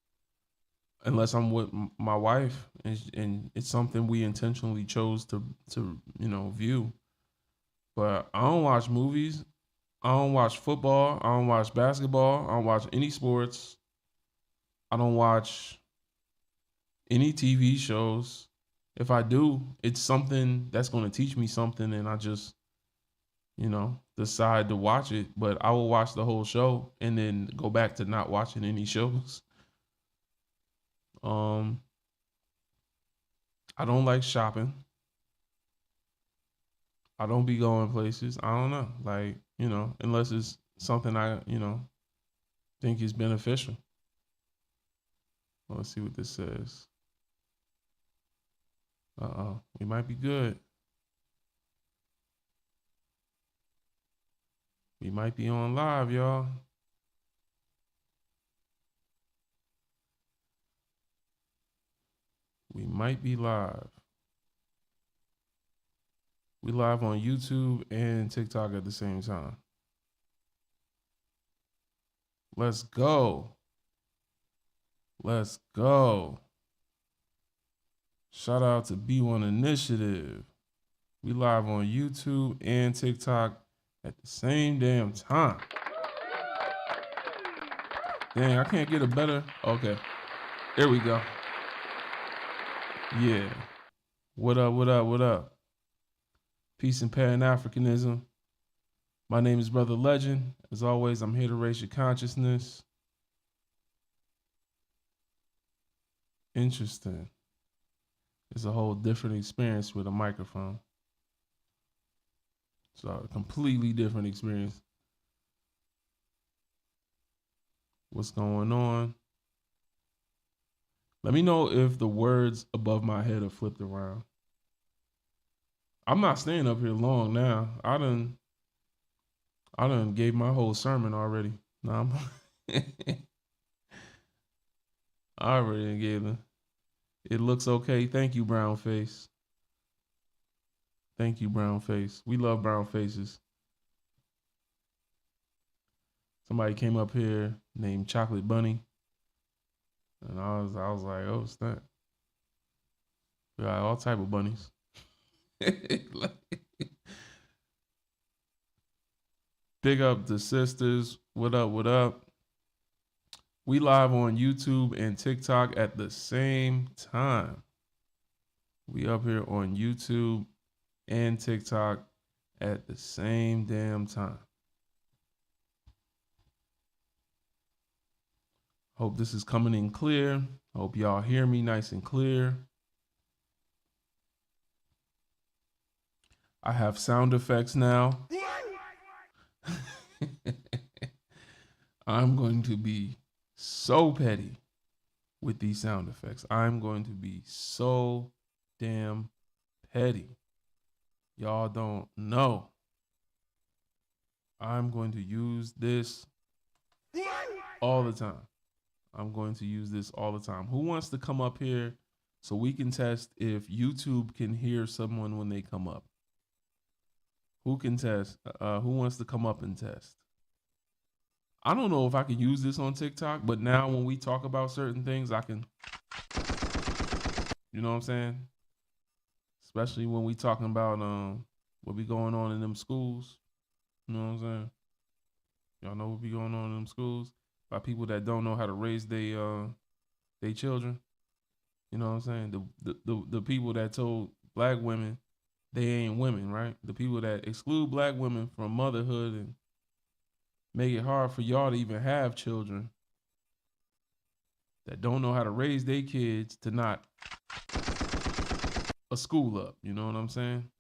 unless I'm with my wife, and it's something we intentionally chose to view. But I don't watch movies. I don't watch football. I don't watch basketball. I don't watch any sports. I don't watch any TV shows. If I do, it's something that's going to teach me something, and I just, decide to watch it. But I will watch the whole show and then go back to not watching any shows. Um, I don't like shopping. I don't be going places. I don't know, like unless it's something I think is beneficial. Let's see what this says. We might be good. We might be on live, y'all. We might be live. We live on YouTube and TikTok at the same time. Let's go. Let's go. Shout out to B1 Initiative. We live on YouTube and TikTok at the same damn time. Dang, I can't get a better. Okay. There we go. Yeah. What up, what up, what up? Peace and Pan-Africanism. My name is Brother Legend. As always, I'm here to raise your consciousness. Interesting. It's a whole different experience with a microphone. So a completely different experience. What's going on? Let me know if the words above my head are flipped around. I'm not staying up here long now. I done gave my whole sermon already. No, I already gave it. It looks okay. Thank you, brown face. Thank you, brown face. We love brown faces. Somebody came up here named Chocolate Bunny. And I was like, oh, snap. We got all type of bunnies. Big up the sisters. What up, what up? We live on YouTube and TikTok at the same time. We up here on YouTube and TikTok at the same damn time. Hope this is coming in clear. Hope y'all hear me nice and clear. I have sound effects now. I'm going to be so petty with these sound effects. I'm going to be so damn petty. Y'all don't know. I'm going to use this all the time. I'm going to use this all the time. Who wants to come up here so we can test if YouTube can hear someone when they come up? Who can test? Who wants to come up and test? I don't know if I can use this on TikTok, but now when we talk about certain things, I can, you know what I'm saying? Especially when we talking about what be going on in them schools. You know what I'm saying? Y'all know what be going on in them schools by people that don't know how to raise they children. You know what I'm saying? The people that told black women they ain't women, right? The people that exclude black women from motherhood and make it hard for y'all to even have children, that don't know how to raise their kids to not a school up. You know what I'm saying?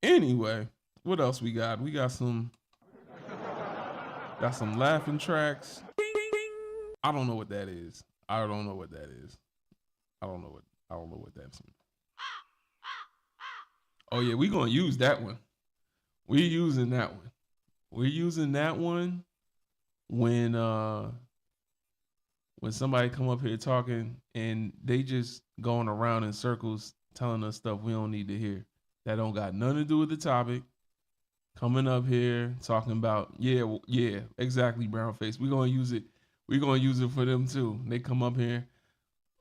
Anyway, what else we got? We got some laughing tracks. I don't know what that is. I don't know what that is. I don't know what that's. Oh yeah, we gonna use that one. We're using that one. We're using that one when somebody come up here talking and they just going around in circles telling us stuff we don't need to hear. That don't got nothing to do with the topic. Coming up here talking about, yeah, exactly, brown face. We're gonna use it. We're gonna use it for them too. They come up here.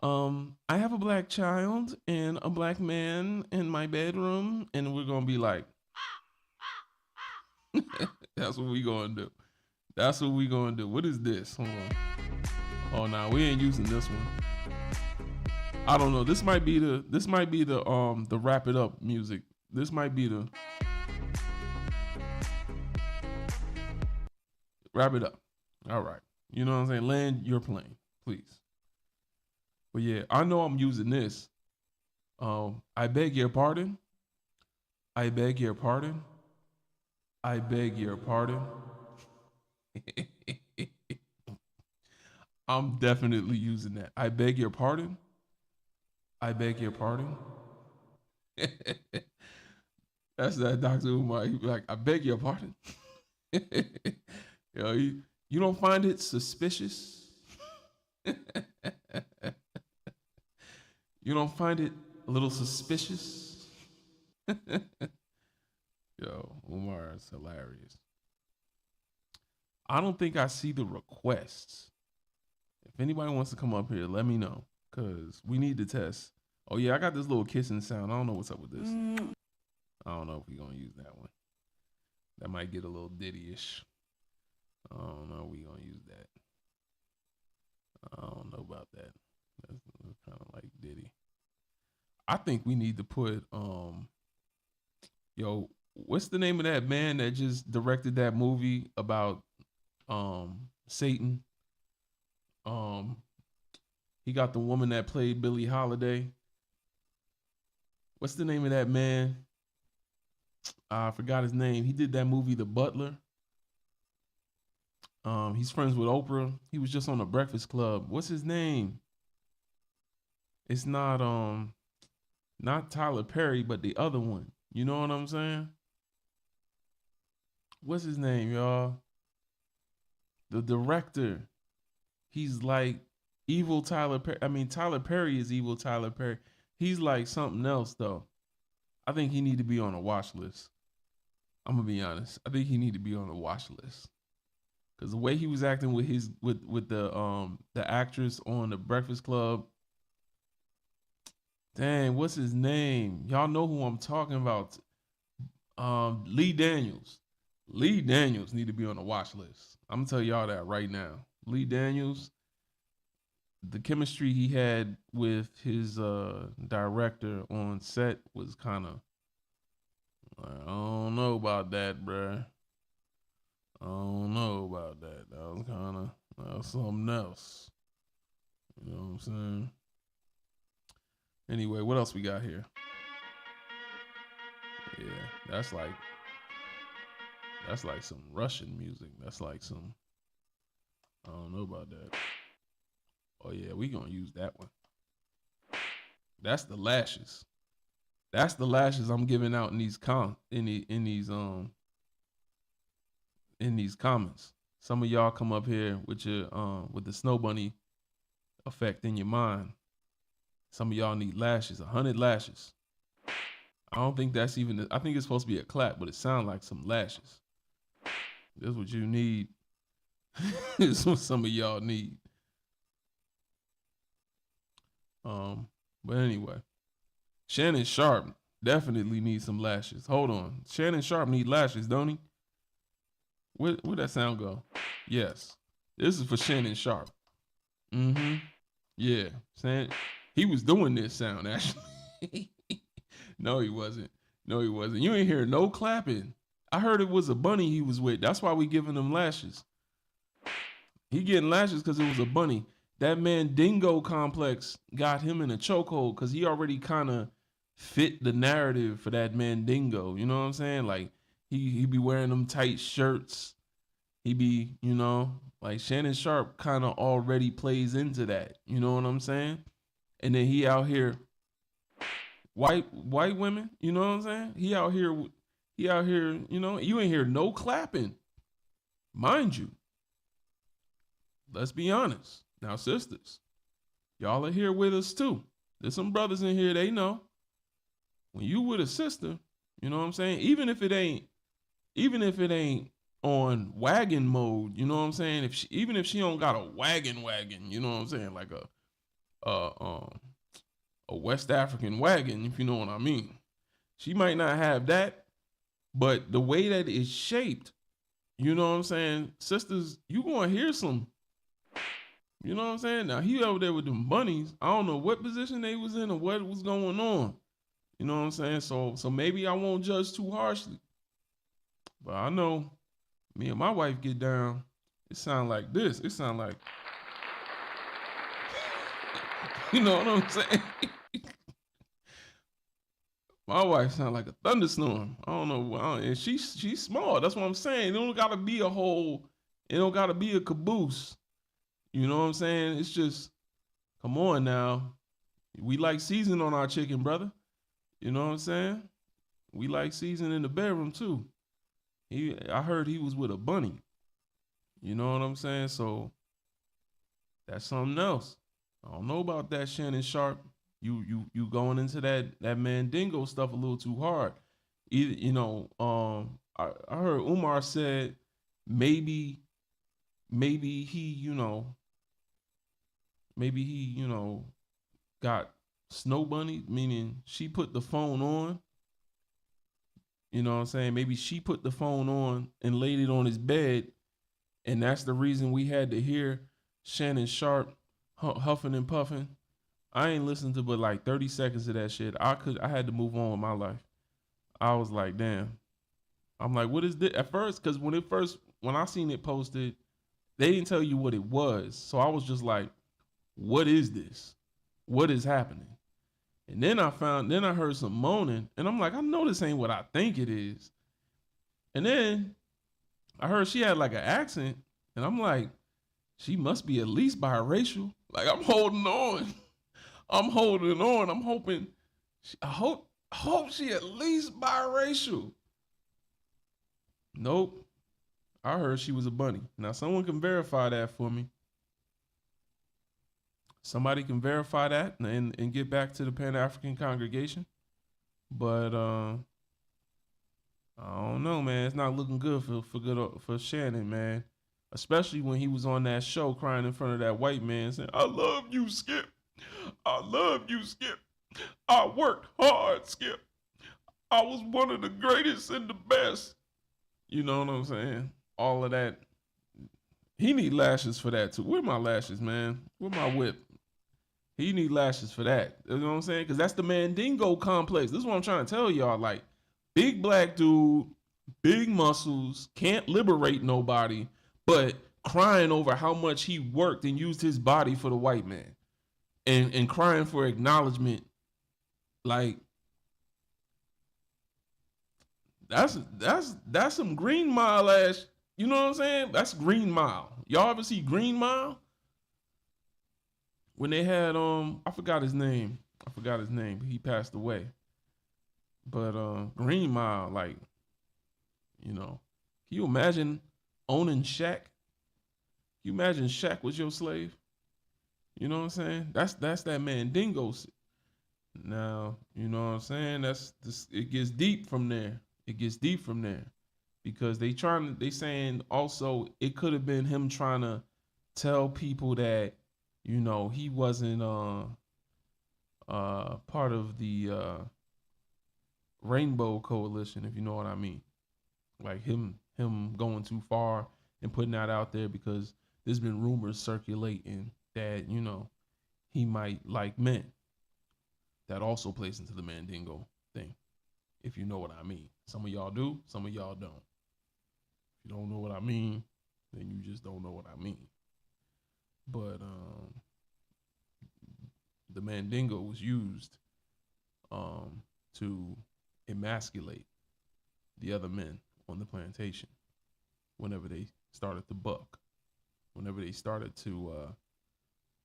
I have a black child and a black man in my bedroom, and we're gonna be like, that's what we gonna do. That's what we gonna do. What is this? Hold on. Oh no, we ain't using this one. I don't know. This might be the wrap it up music. This might be the wrap it up. All right. You know what I'm saying? Land your plane, please. But yeah, I know I'm using this. I beg your pardon. I beg your pardon. I beg your pardon. I'm definitely using that. I beg your pardon. I beg your pardon. That's that Dr. Umar. He be like, I beg your pardon. You don't find it suspicious? You don't find it a little suspicious? Yo, Umar is hilarious. I don't think I see the requests. If anybody wants to come up here, let me know. Cause we need to test. Oh yeah, I got this little kissing sound. I don't know what's up with this. I don't know if we're gonna use that one. That might get a little ditty-ish. I don't know. We gonna use that. I don't know about that. That's kind of like Diddy. I think we need to put yo, what's the name of that man that just directed that movie about Satan? Um he got the woman that played Billie Holiday. What's the name of that man? I forgot his name. He did that movie The Butler. He's friends with Oprah. He was just on the Breakfast Club. What's his name? It's not Tyler Perry, but the other one. You know what I'm saying? What's his name, y'all? The director. He's like evil Tyler Perry. I mean, Tyler Perry is evil Tyler Perry. He's like something else though. I think he need to be on a watch list. I'm gonna be honest. I think he need to be on a watch list. Cause the way he was acting with his with the actress on the Breakfast Club. Dang, what's his name? Y'all know who I'm talking about. Lee Daniels. Lee Daniels need to be on the watch list. I'm gonna tell y'all that right now. Lee Daniels, the chemistry he had with his director on set was kind of, I don't know about that, bruh. I don't know about that. That was something else. You know what I'm saying? Anyway, what else we got here? Yeah, that's like some Russian music. That's like some, I don't know about that. Oh yeah, we gonna use that one. That's the lashes. That's the lashes I'm giving out in these in these comments. Some of y'all come up here with your with the snow bunny effect in your mind. Some of y'all need lashes, 100 lashes. I don't think that's even. I think it's supposed to be a clap, but it sounds like some lashes. That's what you need. It's what some of y'all need. But anyway, Shannon Sharp definitely needs some lashes. Hold on, Shannon Sharp need lashes, don't he? Where that sound go? Yes, this is for Shannon Sharp. Mm-hmm. Yeah, saying he was doing this sound actually. No, he wasn't. No, he wasn't. You ain't hear no clapping. I heard it was a bunny he was with. That's why we giving him lashes. He getting lashes because it was a bunny. That man Dingo Complex got him in a chokehold because he already kind of fit the narrative for that man Dingo. You know what I'm saying? Like he be wearing them tight shirts. He be, like Shannon Sharp kind of already plays into that. You know what I'm saying? And then he out here white women, you know what I'm saying? He out here, you ain't hear no clapping. Mind you, let's be honest. Now, sisters, y'all are here with us too. There's some brothers in here, they know. When you with a sister, you know what I'm saying? Even if it ain't on wagon mode, you know what I'm saying? Even if she don't got a wagon, you know what I'm saying? Like a West African wagon, if you know what I mean. She might not have that, but the way that it's shaped, you know what I'm saying? Sisters, you gonna hear some, you know what I'm saying? Now he over there with them bunnies. I don't know what position they was in or what was going on. You know what I'm saying? So maybe I won't judge too harshly. But I know me and my wife get down, it sound like this. It sound like, you know what I'm saying? My wife sound like a thunderstorm. I don't know. And she's small. That's what I'm saying. It don't gotta be a whole. It don't gotta be a caboose. You know what I'm saying? It's just, come on now. We like season on our chicken, brother. You know what I'm saying? We like season in the bedroom too. I heard he was with a bunny. You know what I'm saying? So that's something else. I don't know about that, Shannon Sharp. You going into that Mandingo stuff a little too hard. Either I heard Umar said maybe maybe he maybe he got snow bunny, meaning she put the phone on. You know what I'm saying? Maybe she put the phone on and laid it on his bed, and that's the reason we had to hear Shannon Sharpe huffing and puffing. I ain't listened to but like 30 seconds of that shit. I had to move on with my life. I was like, damn. I'm like, what is this? At first, because when I seen it posted, they didn't tell you what it was. So I was just like, what is this? What is happening? And then I heard some moaning, and I'm like, I know this ain't what I think it is. And then I heard she had like an accent, and I'm like, she must be at least biracial. Like I'm holding on. I'm holding on. I'm hoping. I hope she at least biracial. Nope. I heard she was a bunny. Now someone can verify that for me. Somebody can verify that and get back to the Pan African congregation. But I don't know, man. It's not looking good for Shannon, man. Especially when he was on that show crying in front of that white man saying, I love you, Skip. I love you, Skip. I worked hard, Skip. I was one of the greatest and the best. You know what I'm saying? All of that. He need lashes for that too. Where my lashes, man? Where my whip? He need lashes for that. You know what I'm saying? Because that's the Mandingo complex. This is what I'm trying to tell y'all. Like, big black dude, big muscles, can't liberate nobody, but crying over how much he worked and used his body for the white man. And crying for acknowledgement. Like, that's some Green Mile ass. You know what I'm saying? That's Green Mile. Y'all ever see Green Mile? When they had I forgot his name. He passed away. But Green Mile, like, can you imagine owning Shaq? Can you imagine Shaq was your slave? You know what I'm saying? That's that Mandingo. Now, you know what I'm saying? It gets deep from there. Because they saying also it could have been him trying to tell people that, he wasn't part of the Rainbow Coalition, if you know what I mean. Like him going too far and putting that out there because there's been rumors circulating that, he might like men. That also plays into the Mandingo thing, if you know what I mean. Some of y'all do, some of y'all don't. If you don't know what I mean, then you just don't know what I mean. But the Mandingo was used to emasculate the other men on the plantation whenever they started to buck, whenever they started to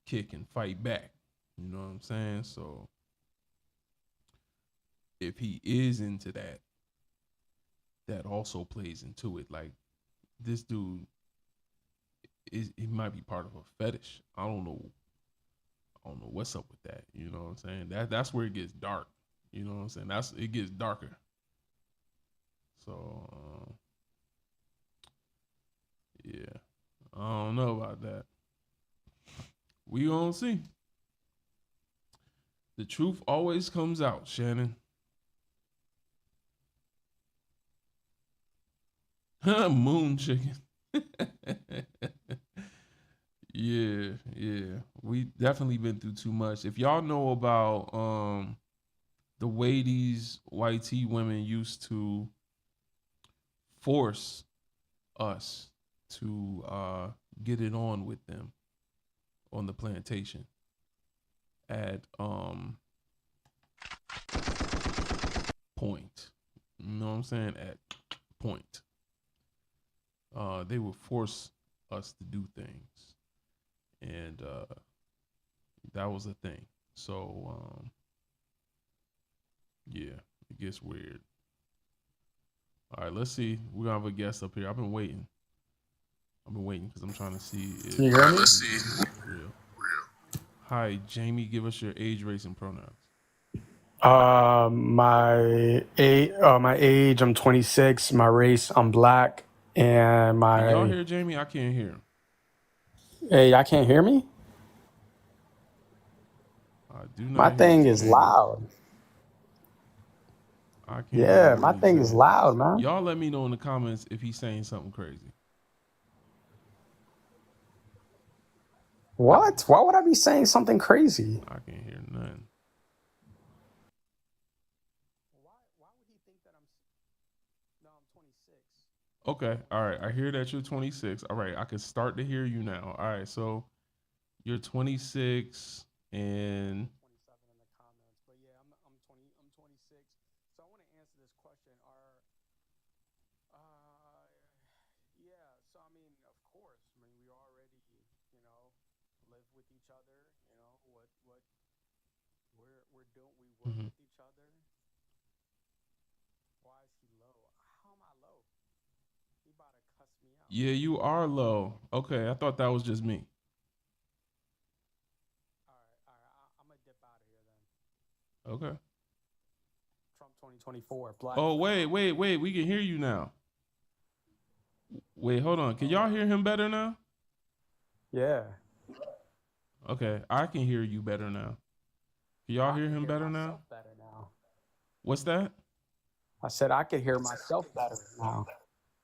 kick and fight back. You know what I'm saying? So if he is into that, that also plays into it. Like, this dude he might be part of a fetish. I don't know what's up with that. You know what I'm saying? That's where it gets dark. You know what I'm saying? It gets darker. So yeah, I don't know about that. We gonna see. The truth always comes out, Shannon. Moon chicken. Yeah. We definitely been through too much. If y'all know about the way these white tea women used to force us to get it on with them on the plantation at point. You know what I'm saying? At point. They would force us to do things. And that was a thing. So yeah, it gets weird. All right, let's see. We're gonna have a guest up here. I've been waiting because I'm trying to see if Can you hear me? let's see. Real. Hi, Jamie. Give us your age, race, and pronouns. My age, I'm 26. My race, I'm black, and Can y'all my hear Jamie? I can't hear him. hey, I can't hear me. I do My not hear thing you, is Jamie. loud. I can't hear Yeah, what my he's thing is saying. loud, man. Y'all let me know in the comments if he's saying something crazy. What? Why would I be saying something crazy? I can't hear nothing. Why would he think that I'm? No, I'm 26. Okay, all right. I hear that you're 26. All right, I can start to hear you now. All right, so you're 26 and 27 in the comments, but yeah, I'm 20. I'm 26. So I want to answer this question. Yeah. So I mean, of course. I mean, we already, you know, live with each other. You know what we're doing. We work mhm. with each other. Why is he low? How am I low? He about to cuss me out. Yeah, you are low. Okay, I thought that was just me. All right. I'm gonna dip out of here then. Okay. Trump 2024, Black Oh, Freedom. wait. We can hear you now. Wait, hold on. Can Oh, y'all hear him better now? yeah. Okay, I can hear you better now. Can y'all I hear could him hear better now? myself better now. What's that? I said I could hear myself better now.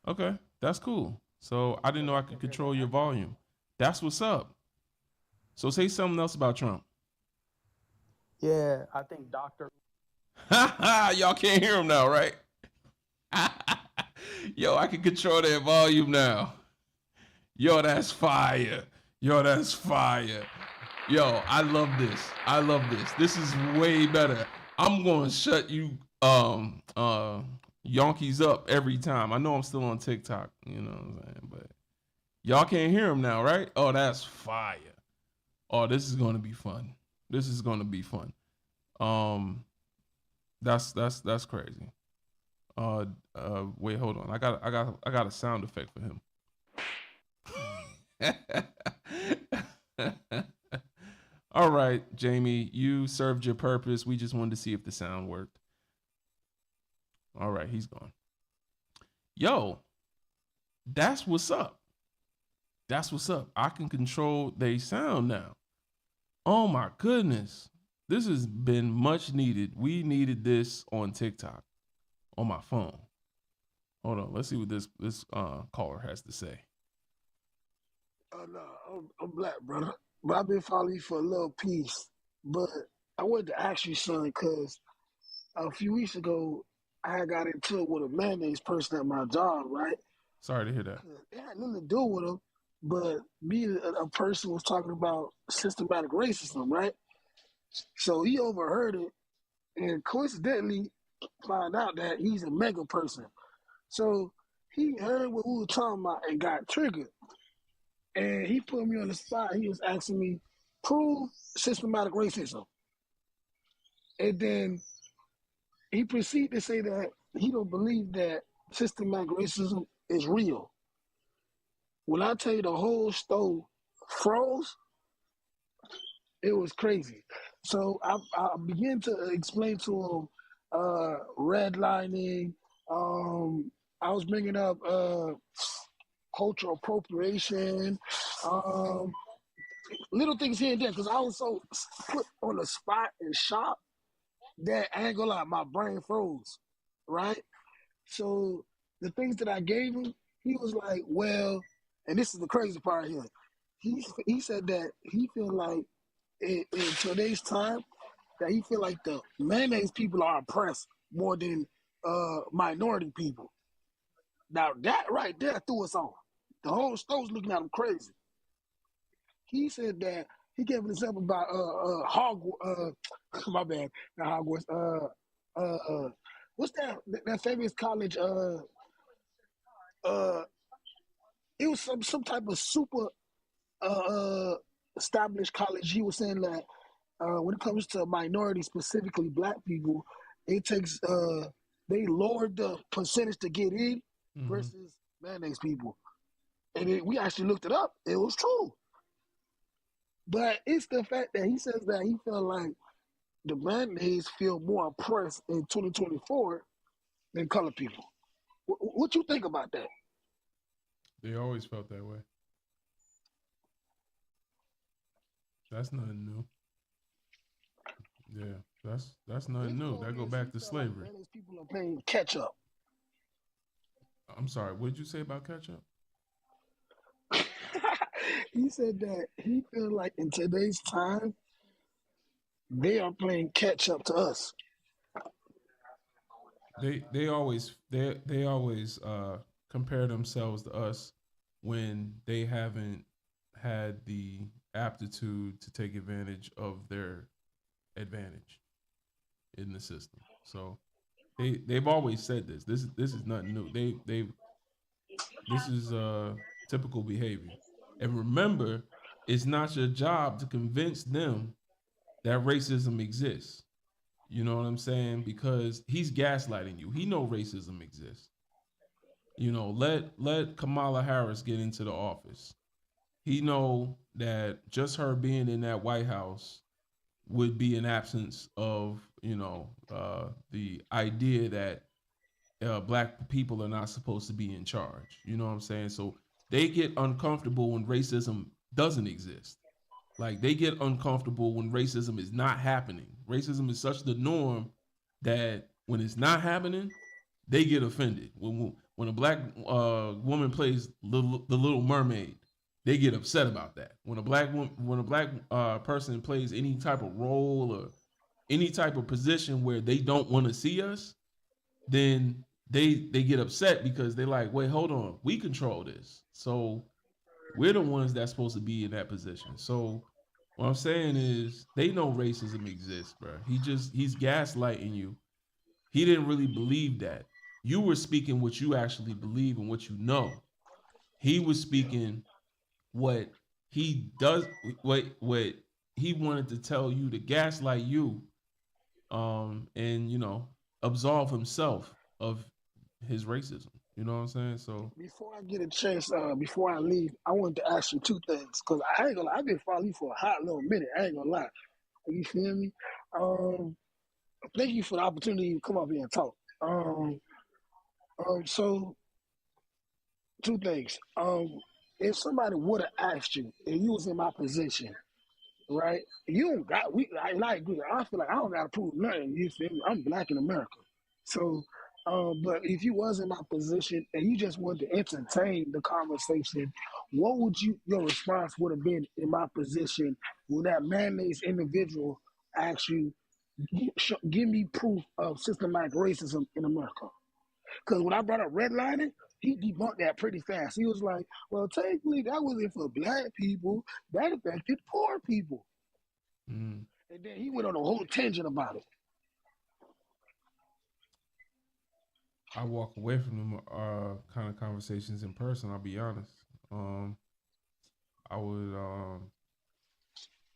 Okay, that's cool. So I didn't So know I you could can hear the control your echo. volume. That's what's up. So say something else about Trump. Yeah, I think Doctor. Y'all can't hear him now, right? Yo, I can control that volume now. Yo, that's fire. Yo, that's fire. Yo, I love this. I love this. This is way better. I'm going to shut you Yankees up every time. I know I'm still on TikTok, you know what I'm saying? But y'all can't hear him now, right? Oh, that's fire. Oh, this is going to be fun. This is going to be fun. Um that's crazy. Wait, hold on. I got a sound effect for him. All right, Jamie, you served your purpose. We just wanted to see if the sound worked. All right, he's gone. Yo, that's what's up. That's what's up. I can control they sound now. Oh my goodness. This has been much needed. We needed this on TikTok on my phone. Hold on. Let's see what this caller has to say. No, I'm black, brother. But I've been following you for a little piece. But I wanted to ask you something because a few weeks ago, I got into it with a mayonnaise person at my job, right? Sorry to hear that. It had nothing to do with him, but me and a person was talking about systematic racism, right? So he overheard it and coincidentally found out that he's a mega person. So he heard what we were talking about and got triggered. And he put me on the spot. He was asking me, prove systematic racism. And then he proceeded to say that he don't believe that systematic racism is real. When I tell you the whole stove froze, it was crazy. So I began to explain to him redlining. I was bringing up cultural appropriation, um, little things here and there because I was so put on the spot and shocked that I ain't gonna lie, my brain froze, right? So the things that I gave him, he was like, well, and this is the crazy part here. He said that he feel like in today's time that he feel like the mayonnaise people are oppressed more than minority people. Now that right there threw us on. The whole store's looking at him crazy. He said that he gave an example about Hogwarts. My bad, not Hogwarts. What's that famous college? Uh, it was some type of super established college. He was saying that when it comes to minorities, specifically black people, it takes they lowered the percentage to get in Mm-hmm. versus mayonnaise people, and we actually looked it up. It was true. But it's the fact that he says that he felt like the mayonnaise feel more oppressed in 2024 than colored people. What you think about that? They always felt that way. That's nothing new. Yeah, that's His nothing new. quote That go is he back to felt like slavery. mayonnaise people are playing catch up. I'm sorry. What did you say about ketchup? He said that he feel like in today's time they are playing catch up to us. They always compare themselves to us when they haven't had the aptitude to take advantage of their advantage in the system. So they've always said this. This is nothing new. They This is typical behavior. And remember, it's not your job to convince them that racism exists. You know what I'm saying? Because he's gaslighting you. He know racism exists. You know, let Kamala Harris get into the office. He know that just her being in that White House would be an absence of, the idea that black people are not supposed to be in charge. You know what I'm saying? So they get uncomfortable when racism doesn't exist. Like they get uncomfortable when racism is not happening. Racism is such the norm that when it's not happening, they get offended. When a black woman plays the Little Mermaid, they get upset about that. When a black person plays any type of role or any type of position where they don't want to see us, then they get upset because they're like, wait, hold on, we control this. So we're the ones that's supposed to be in that position. So what I'm saying is they know racism exists, bro. He's gaslighting you. He didn't really believe that. You were speaking what you actually believe and what you know. He was speaking what he does, what he wanted to tell you to gaslight you, and absolve himself of his racism. You know what I'm saying? So Before I get a chance, before I leave, I wanted to ask you two things because I ain't gonna lie, I've been following you for a hot little minute. I ain't gonna lie. You feel me? Um, Thank you for the opportunity to come up here and talk. Um, so two things. If somebody would have asked you, and you was in my position, right? You don't got I agree. I feel like I don't gotta prove nothing. You feel me? I'm black in America. So but if you was in my position and you just wanted to entertain the conversation, what would your response would have been in my position when that mayonnaise individual asked you, give me proof of systematic racism in America? Because when I brought up redlining, he debunked that pretty fast. He was like, well, technically, that wasn't for black people, that affected poor people. mm, And then he went on a whole tangent about it. I walk away from them kind of conversations in person. I'll be honest. Um, I would.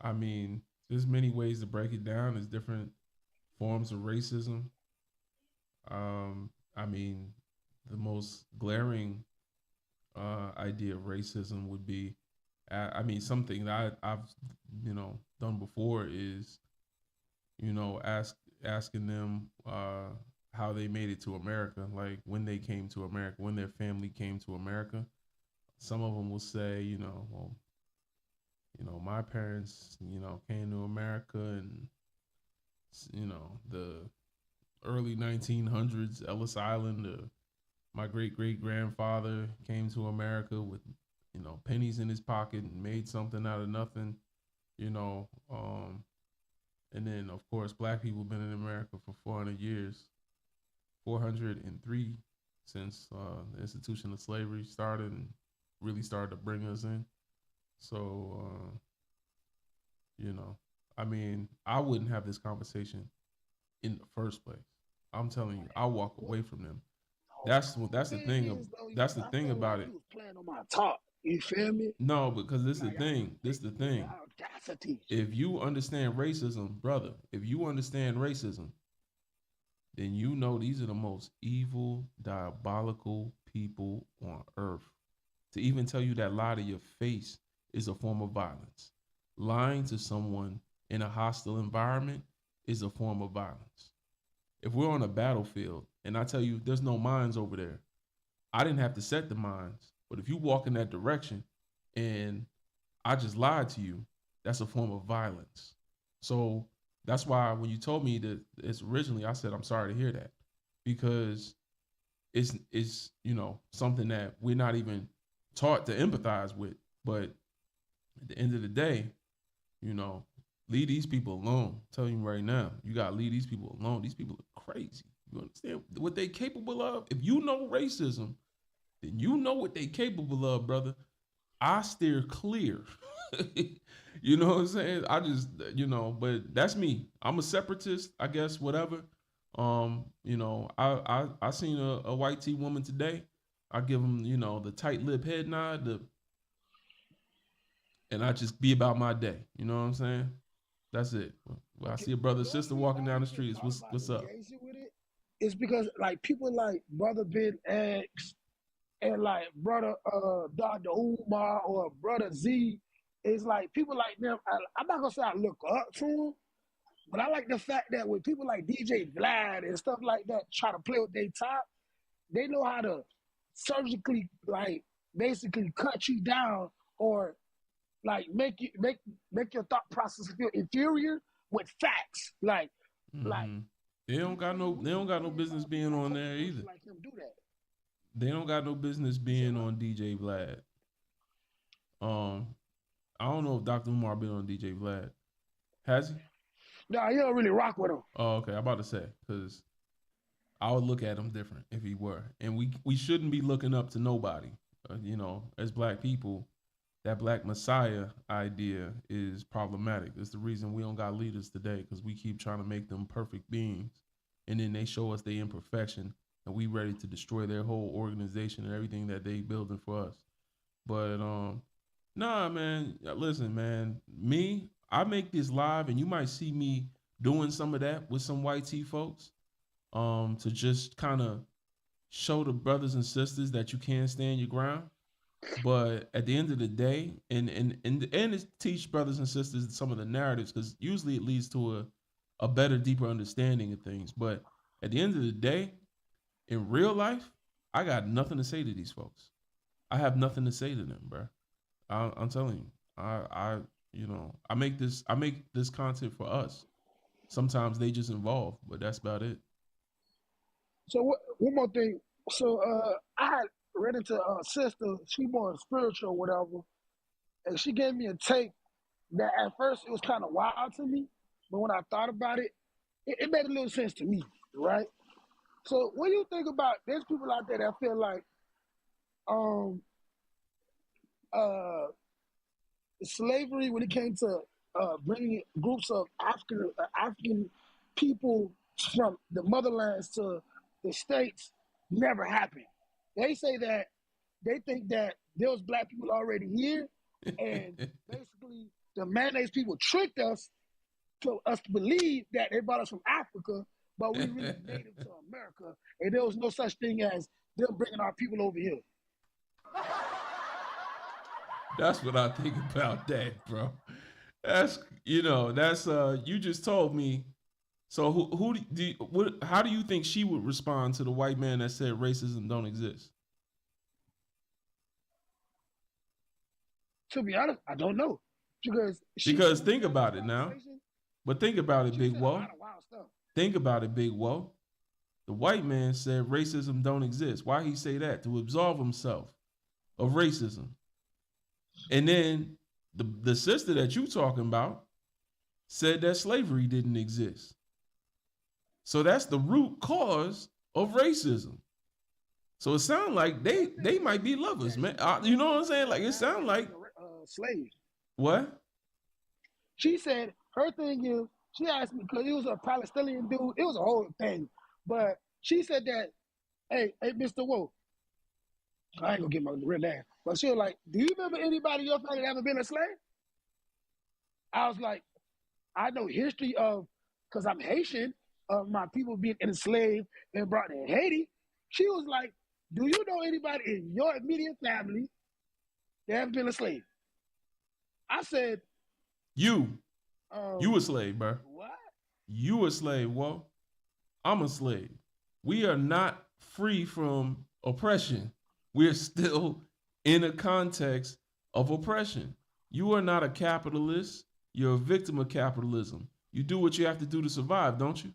I mean, there's many ways to break it down. There's different forms of racism. I mean, the most glaring idea of racism would be, I mean, something that I've done before is asking them how they made it to America, like when they came to America, when their family came to America. Some of them will say, well, my parents, came to America and the early 1900s, Ellis Island. My great great grandfather came to America with pennies in his pocket and made something out of nothing. You know, and then of course, black people have been in America for 400 years, 403 since the institution of slavery started and really started to bring us in. So, you know, I mean, I wouldn't have this conversation in the first place. I'm telling you, I walk away from them. That's the Thing thing. is, though, That's the I thing felt like about he it. was playing on my top. You feel me? No, because this is the Like, thing. This is the the thing. audacity. If you understand racism, brother, if you understand racism, then you know these are the most evil, diabolical people on earth. To even tell you that lie to your face is a form of violence. lying to someone in a hostile environment is a form of violence. If we're on a battlefield and I tell you there's no mines over there, I didn't have to set the mines. But if you walk in that direction and I just lied to you, that's a form of violence. So that's why when you told me that it's originally, I said I'm sorry to hear that, because it's something that we're not even taught to empathize with. But at the end of the day, leave these people alone. I'm telling you right now, you gotta leave these people alone. These people are crazy. You understand what they capable of? If you know racism, then you know what they capable of, brother. I steer clear. You know what I'm saying? I just, but that's me. I'm a separatist, I guess, whatever. I seen a white tea woman today. I give them, the tight lip head nod, and I just be about my day. You know what I'm saying? That's it. When I see a brother or sister walking down the street, it's what's up? With it, it's because like people like Brother Ben X and like brother Dr. Umar or brother Z, it's like people like them. I'm not gonna say I look up to them, but I like the fact that when people like DJ Vlad and stuff like that try to play with their top, they know how to surgically like basically cut you down or like make your thought process feel inferior with facts. Like they don't got no business being on there either. Like him do that. They don't got no business being on DJ Vlad. I don't know if Dr. Umar been on DJ Vlad. Has he? No, he don't really rock with him. Oh, okay. I'm about to say, because I would look at him different if he were. And we shouldn't be looking up to nobody. As black people, that black messiah idea is problematic. It's the reason we don't got leaders today, because we keep trying to make them perfect beings. And then they show us their imperfection, and we ready to destroy their whole organization and everything that they building for us. But nah, man, listen, man, I make this live, and you might see me doing some of that with some white tea folks, to just kind of show the brothers and sisters that you can stand your ground. But at the end of the day, and it teach brothers and sisters some of the narratives, because usually it leads to a better, deeper understanding of things. But at the end of the day, in real life, I got nothing to say to these folks. I have nothing to say to them, bro. I'm telling you, I make this content for us. Sometimes they just involve, but that's about it. So one more thing. So I had read into a sister. She more spiritual, whatever, and she gave me a take that at first it was kind of wild to me, but when I thought about it, it made a little sense to me, right? So what do you think about? There's people out there that feel like slavery, when it came to bringing groups of African people from the motherlands to the states, never happened. They say that they think that there was black people already here, and basically the mayonnaise people tricked us to believe that they brought us from Africa, but we really made it to America, and there was no such thing as them bringing our people over here. That's what I think about that, bro. That's you just told me. So how do you think she would respond to the white man that said racism don't exist? To be honest, I don't know. Because think about it now. But think about it, Big Woe. Think about it, Big Woe. The white man said racism don't exist. Why he say that? To absolve himself of racism. And then the sister that you talking about said that slavery didn't exist. So that's the root cause of racism. So it sounds like they might be lovers, man. You know what I'm saying? Like it sounds like slaves. What? She said her thing is, she asked me because it was a Palestinian dude. It was a whole thing, but she said that, hey, Mr. Woe. I ain't gonna get my real name, but she was like, "Do you remember anybody in your family that ever been a slave?" I was like, "I know history of, because I'm Haitian, of my people being enslaved and brought to Haiti." She was like, "Do you know anybody in your immediate family that ever been a slave?" I said, You Um, a slave, bro. what? You a slave. Well, I'm a slave. We are not free from oppression. We're still in a context of oppression. You are not a capitalist. You're a victim of capitalism. You do what you have to do to survive, don't you?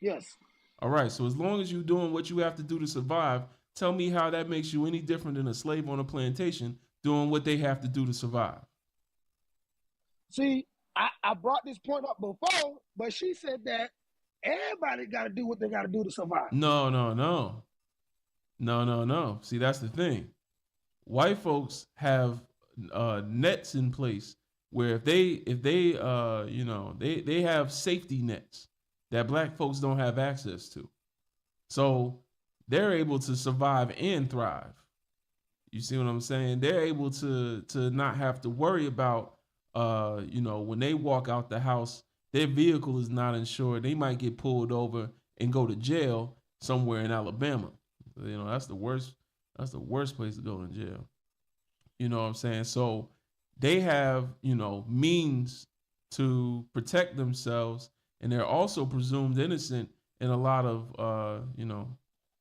Yes. All right. So as long as you're doing what you have to do to survive, tell me how that makes you any different than a slave on a plantation doing what they have to do to survive. See, I brought this point up before, but she said that everybody got to do what they got to do to survive. No, no, no. No, no, no. See, that's the thing. White folks have nets in place where they have safety nets that black folks don't have access to. So they're able to survive and thrive. You see what I'm saying? They're able to not have to worry about when they walk out the house, their vehicle is not insured. They might get pulled over and go to jail somewhere in Alabama. You know, that's the worst. That's the worst place to go to jail. You know what I'm saying? So they have, means to protect themselves, and they're also presumed innocent in a lot of,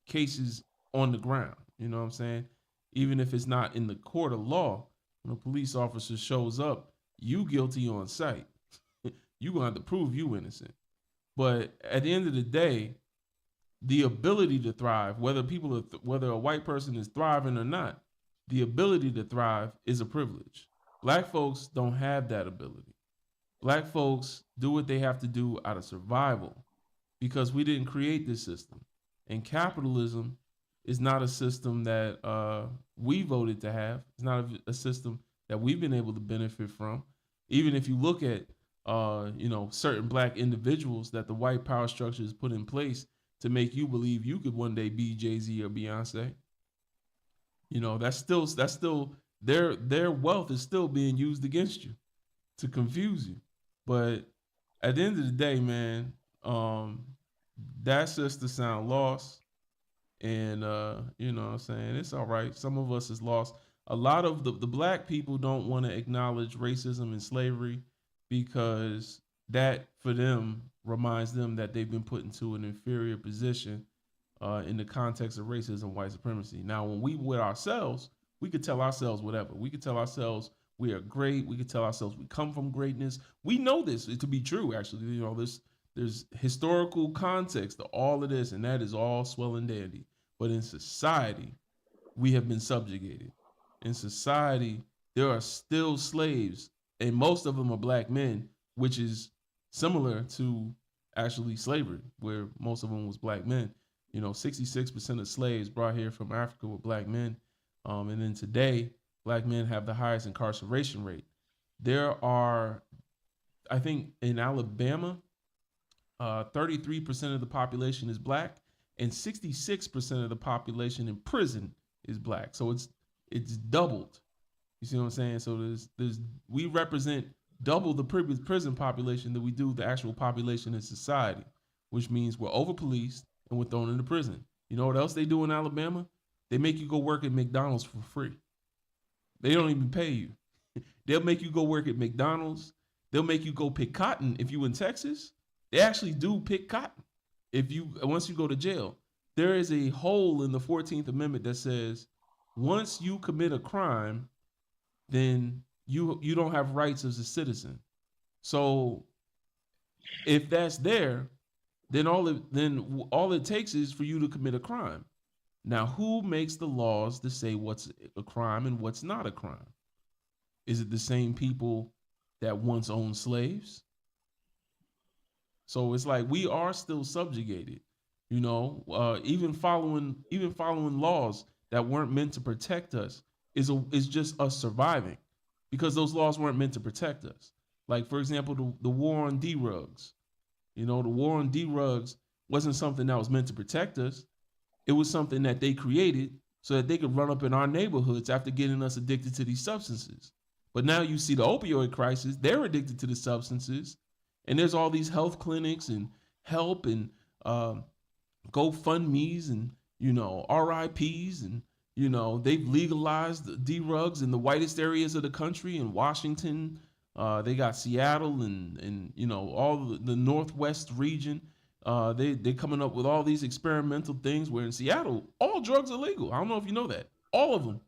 cases on the ground. You know what I'm saying? Even if it's not in the court of law, when a police officer shows up, you guilty on sight. You gonna have to prove you innocent. But at the end of the day, the ability to thrive, whether a white person is thriving or not, the ability to thrive is a privilege. Black folks don't have that ability. Black folks do what they have to do out of survival because we didn't create this system. And capitalism is not a system that we voted to have. It's not a system that we've been able to benefit from. Even if you look at, certain black individuals that the white power structure has put in place to make you believe you could one day be Jay-Z or Beyonce. That's still their wealth is still being used against you to confuse you. But at the end of the day, man, that's just to sound lost. And you know what I'm saying? It's all right. Some of us is lost. A lot of the black people don't want to acknowledge racism and slavery because that for them reminds them that they've been put into an inferior position in the context of racism, white supremacy. Now, when we with ourselves, we could tell ourselves whatever. We could tell ourselves we are great. We could tell ourselves we come from greatness. We know this to be true, actually. There's historical context to all of this, and that is all swell and dandy. But in society, we have been subjugated. In society, there are still slaves, and most of them are black men, which is similar to actually slavery, where most of them was black men. 66% of slaves brought here from Africa were black men. And then today, black men have the highest incarceration rate. There are, I think in Alabama, 33% of the population is black, and 66% of the population in prison is black. So it's doubled. You see what I'm saying? So we represent double the prison population that we do the actual population in society, which means we're over policed and we're thrown into prison. You know what else they do in Alabama? They make you go work at McDonald's for free. They don't even pay you. They'll make you go work at McDonald's. They'll make you go pick cotton. If you in Texas, they actually do pick cotton. Once you go to jail, there is a hole in the 14th Amendment that says once you commit a crime, then you don't have rights as a citizen. So if that's there, then all it takes is for you to commit a crime. Now, who makes the laws to say what's a crime and what's not a crime? Is it the same people that once owned slaves? So it's like we are still subjugated, even following laws that weren't meant to protect us is just us surviving because those laws weren't meant to protect us. Like, for example, the war on D-Rugs. The war on D-Rugs wasn't something that was meant to protect us. It was something that they created so that they could run up in our neighborhoods after getting us addicted to these substances. But now you see the opioid crisis, they're addicted to the substances. And there's all these health clinics and help and GoFundMe's and, RIPs. And, they've legalized D-Rugs in the whitest areas of the country in Washington, They got Seattle and you know all the Northwest region. They coming up with all these experimental things. Where in Seattle, all drugs are legal. I don't know if you know that. All of them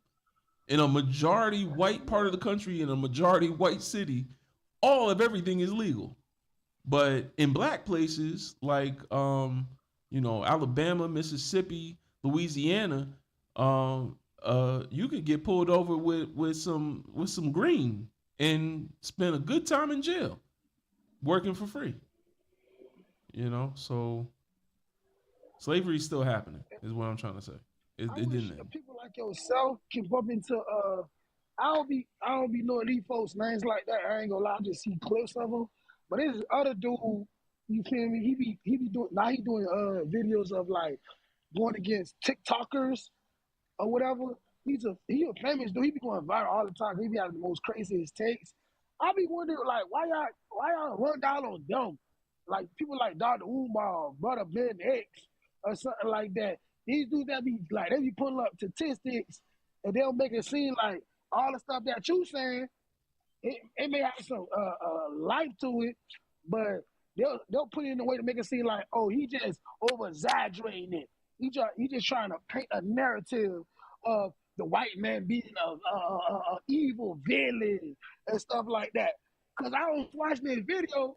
in a majority white part of the country, in a majority white city, all of everything is legal. But in black places like you know, Alabama, Mississippi, Louisiana, you could get pulled over with some green and spend a good time in jail working for free. You know, so slavery is still happening, is what I'm trying to say. I It wish didn't end. people like yourself can bump into. I don't be knowing these folks names like that. I ain't gonna lie, I just see clips of them. But this other dude, you feel me? He be doing now. He doing videos of like going against TikTokers or whatever. He a famous dude. He be going viral all the time. He be having the most craziest takes. I be wondering like why y'all run down on them? Like people like Dr. Umar, Brother Ben X, or something like that. These dudes that be like they be pulling up statistics and they'll make it seem like all the stuff that you saying it may have some life to it, but they'll put it in a way to make it seem like, oh, he just over exaggerating it. He just trying to paint a narrative of the white man being a evil villain and stuff like that. Cause I was watching this video,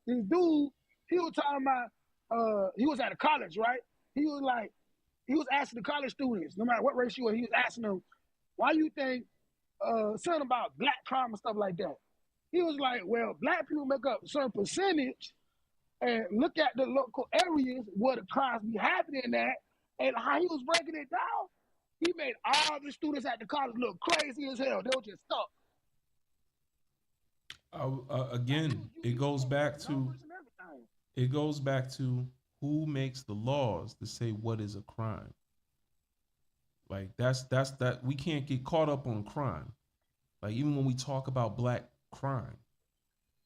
this dude, he was talking about he was at a college, right? He was like he was asking the college students, no matter what race you were, he was asking them, why you think something about black crime and stuff like that. He was like, well, black people make up a certain percentage and look at the local areas where the crimes be happening at and how he was breaking it down. He made all the students at the college look crazy as hell. They were just stuck. Like Again, you it can goes show me back the to numbers and everything. who makes the laws to say what is a crime. Like that's that we can't get caught up on crime. Like even when we talk about black crime,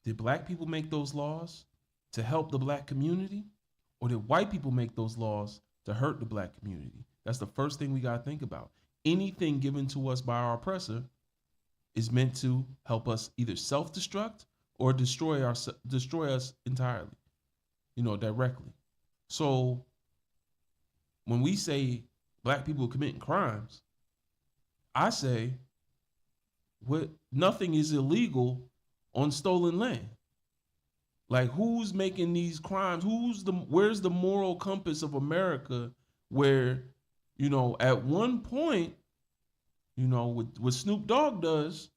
did black people make those laws to help the black community? Or did white people make those laws to hurt the black community? That's the first thing we gotta think about. Anything given to us by our oppressor is meant to help us either self-destruct or destroy us entirely, you know, directly. So when we say black people committing crimes, I say what nothing is illegal on stolen land. Like who's making these crimes? Where's the moral compass of America where, you know, at one point, you know, what Snoop Dogg does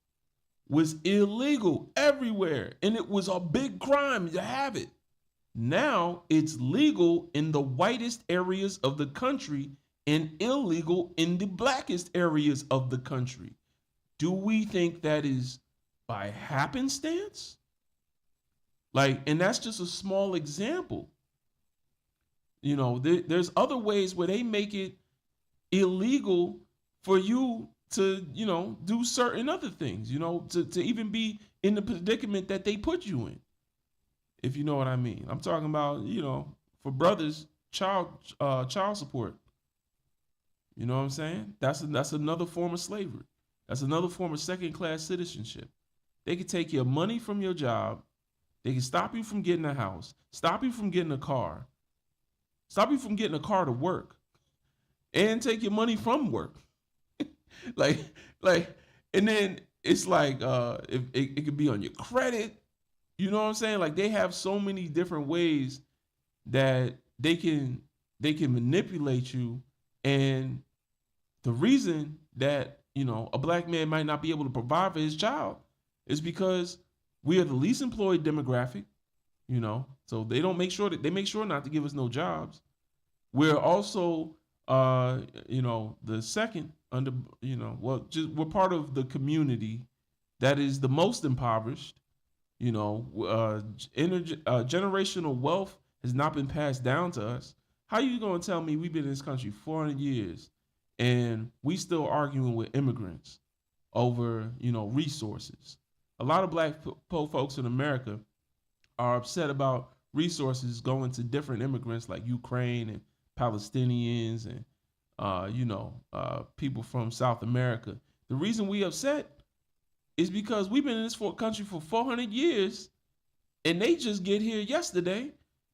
was illegal everywhere. And it was a big crime to have it. Now it's legal in the whitest areas of the country and illegal in the blackest areas of the country. Do we think that is by happenstance? Like, and that's just a small example. You know, there's other ways where they make it illegal for you to, you know, do certain other things, you know, to even be in the predicament that they put you in, if you know what I mean. I'm talking about, you know, for brothers, child support. You know what I'm saying? That's another form of slavery. That's another form of second class citizenship. They can take your money from your job. They can stop you from getting a house, stop you from getting a car, stop you from getting a car to work, and take your money from work. like, like, and then it's like if it could be on your credit. You know what I'm saying? Like they have so many different ways that they can manipulate you. And the reason that, you know, a black man might not be able to provide for his child is because we are the least employed demographic, you know, so they make sure not to give us no jobs. We're also, you know, the second under, you know, well, just we're part of the community that is the most impoverished. You know, generational wealth has not been passed down to us. How you gonna tell me we've been in this country 400 years and we still arguing with immigrants over, you know, resources? A lot of black folks in America are upset about resources going to different immigrants like Ukraine and Palestinians and, you know, people from South America. The reason we upset is because we've been in this country for 400 years, and they just get here yesterday,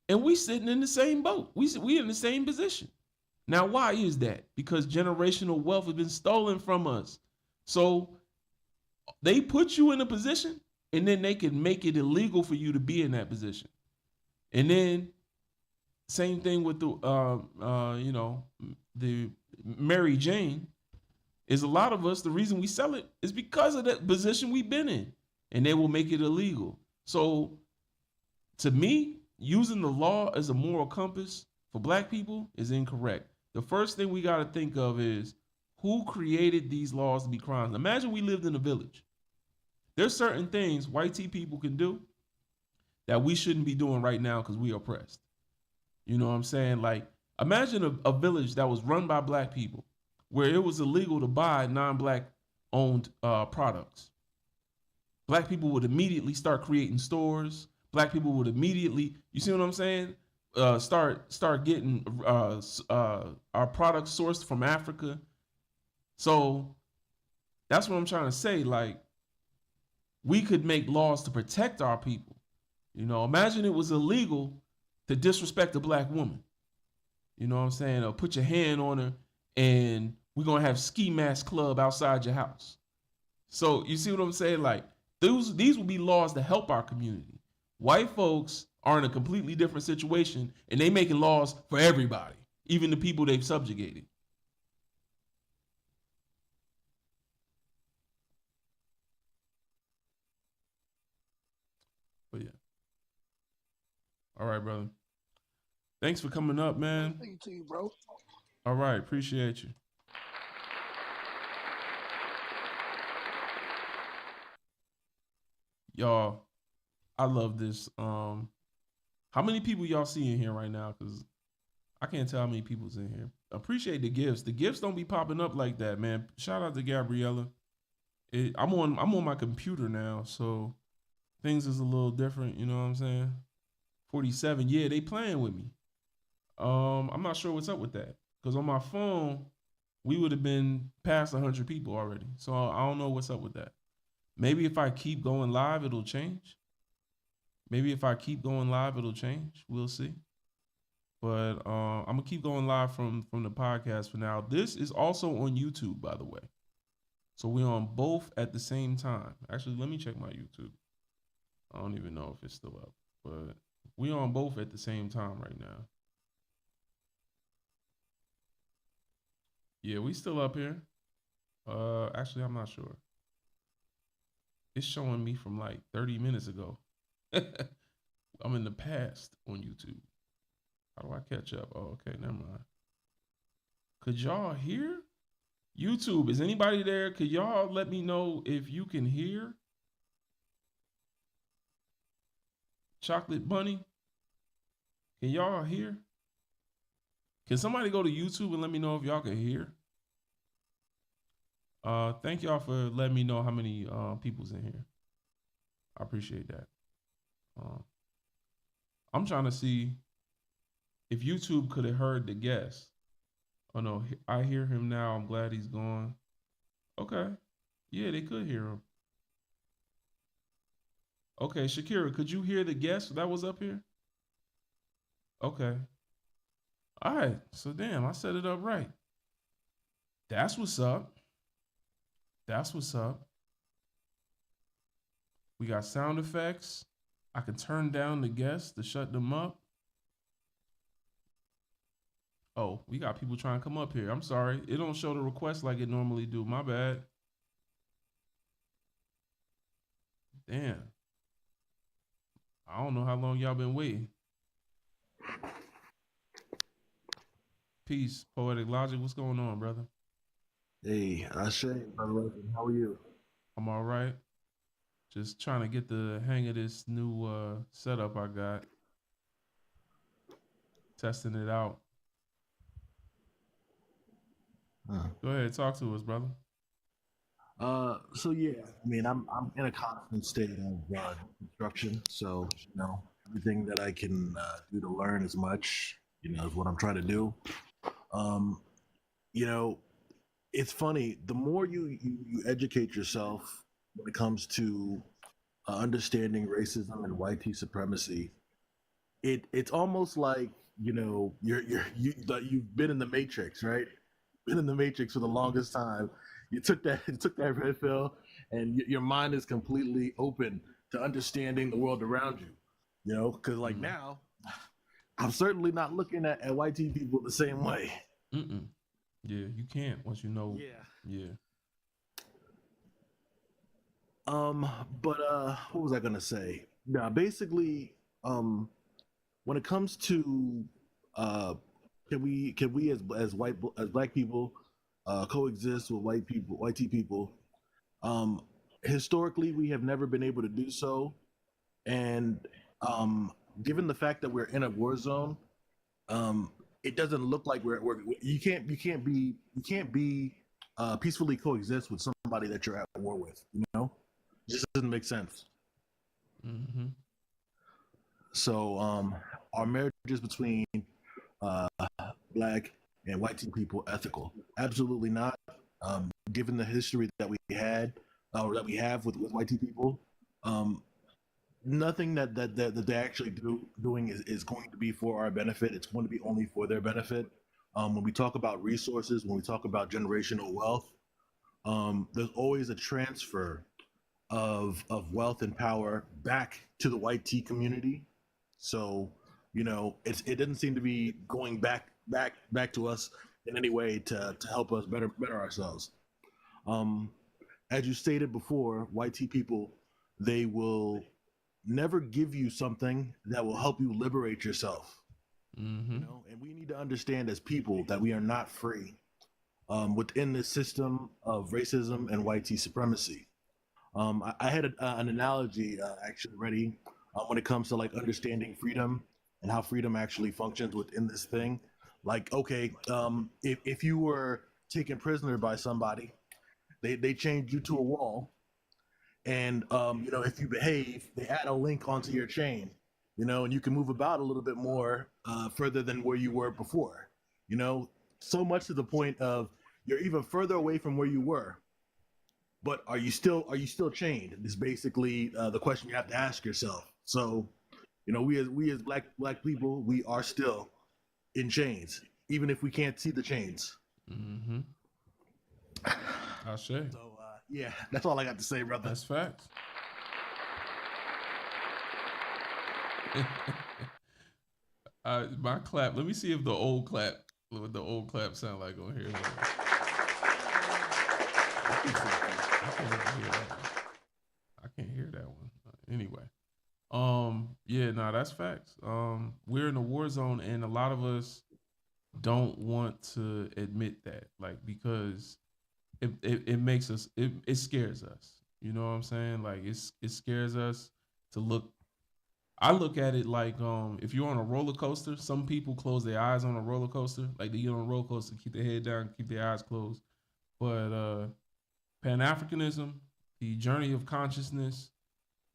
and we sitting in the same boat. We in the same position. Now, why is that? Because generational wealth has been stolen from us. So they put you in a position, and then they can make it illegal for you to be in that position. And then same thing with the Mary Jane. Is a lot of us, the reason we sell it is because of that position we've been in, and they will make it illegal. So to me, using the law as a moral compass for black people is incorrect. The first thing we got to think of is who created these laws to be crimes. Imagine we lived in a village. There's certain things white people can do that we shouldn't be doing right now because we are oppressed. You know what I'm saying? Like, imagine a village that was run by black people where it was illegal to buy non-black owned products. Black people would immediately start creating stores. Black people would immediately, you see what I'm saying? Start getting our products sourced from Africa. So that's what I'm trying to say. Like, we could make laws to protect our people. You know, imagine it was illegal to disrespect a black woman. You know what I'm saying? Or put your hand on her, and we're going to have ski mask club outside your house. So you see what I'm saying? Like, these will be laws to help our community. White folks are in a completely different situation, and they making laws for everybody, even the people they've subjugated. But yeah. All right, brother. Thanks for coming up, man. Thank you to you, bro. All right, appreciate you. Y'all, I love this. How many people y'all see in here right now? Because I can't tell how many people's in here. Appreciate the gifts. The gifts don't be popping up like that, man. Shout out to Gabriella. I'm on my computer now, so things is a little different. You know what I'm saying? 47. Yeah, they playing with me. I'm not sure what's up with that, because on my phone we would have been past 100 people already. So I don't know what's up with that. Maybe if I keep going live, it'll change. Maybe if I keep going live, it'll change. We'll see. But I'm gonna keep going live from the podcast for now. This is also on YouTube, by the way. So we're on both at the same time. Actually, let me check my YouTube. I don't even know if it's still up, but we're on both at the same time right now. Yeah, we still up here. Actually, I'm not sure. It's showing me from like 30 minutes ago. I'm in the past on YouTube. How do I catch up? Oh, okay, never mind. Could y'all hear? YouTube, is anybody there? Could y'all let me know if you can hear? Chocolate Bunny, can y'all hear? Can somebody go to YouTube and let me know if y'all can hear? Thank y'all for letting me know how many people's in here. I appreciate that. I'm trying to see if YouTube could have heard the guest. Oh no, I hear him now. I'm glad he's gone. Okay. Yeah, they could hear him. Okay, Shakira, could you hear the guest that was up here? Okay. All right. So damn, I set it up right. That's what's up. That's what's up. We got sound effects. I can turn down the guests to shut them up. Oh, we got people trying to come up here. I'm sorry. It don't show the request like it normally do. My bad. Damn. I don't know how long y'all been waiting. Peace, Poetic Logic. What's going on, brother? Hey, Ashe, brother. How are you? I'm all right. Just trying to get the hang of this new setup I got. Testing it out. Go ahead, talk to us, brother. So yeah, I mean, I'm in a constant state of construction. So everything that I can do to learn as much, is what I'm trying to do. It's funny. The more you educate yourself, when it comes to understanding racism and white supremacy, it's almost like you've been in the Matrix, right? Been in the Matrix for the longest time. You took that red pill, and your mind is completely open to understanding the world around you. You know, because like now, I'm certainly not looking at white people the same way. Mm-mm. Yeah, you can't once you know. Yeah. Yeah. But what was I gonna say? Yeah, basically, when it comes to can we as black people coexist with white people? Um, Historically, we have never been able to do so, and um, given the fact that we're in a war zone, um, it doesn't look like we're you can't be peacefully coexist with somebody that you're at war with. You know, it just doesn't make sense. Mm-hmm. So our marriages between uh, black and white people ethical? Absolutely not. Given the history that we had or that we have with white people, um, nothing that they actually doing is going to be for our benefit. It's going to be only for their benefit. When we talk about resources, when we talk about generational wealth, there's always a transfer of wealth and power back to the white tea community. So, you know, it doesn't seem to be going back to us in any way to help us better ourselves. Um, as you stated before, white tea people, they will never give you something that will help you liberate yourself. Mm-hmm. You know, and we need to understand as people that we are not free within this system of racism and white supremacy. I had an analogy actually ready when it comes to like understanding freedom and how freedom actually functions within this thing. Like, okay, if you were taken prisoner by somebody, they chained you to a wall, and you know, if you behave, they add a link onto your chain, you know, and you can move about a little bit more further than where you were before. You know, so much to the point of you're even further away from where you were, but are you still chained? Is basically the question you have to ask yourself. So, you know, we as black people, we are still in chains, even if we can't see the chains. Mm-hmm. I say. So yeah, that's all I got to say, brother. That's facts. My clap. Let me see if the old clap, what the old clap sound like on here. I can't hear that one. Anyway, yeah, no, that's facts. We're in a war zone, and a lot of us don't want to admit that, like, because it makes us, it scares us. You know what I'm saying? Like, it scares us to look. I look at it like, if you're on a roller coaster, some people close their eyes on a roller coaster. Like, they get on a roller coaster, keep their head down, keep their eyes closed. But Pan Africanism, the journey of consciousness,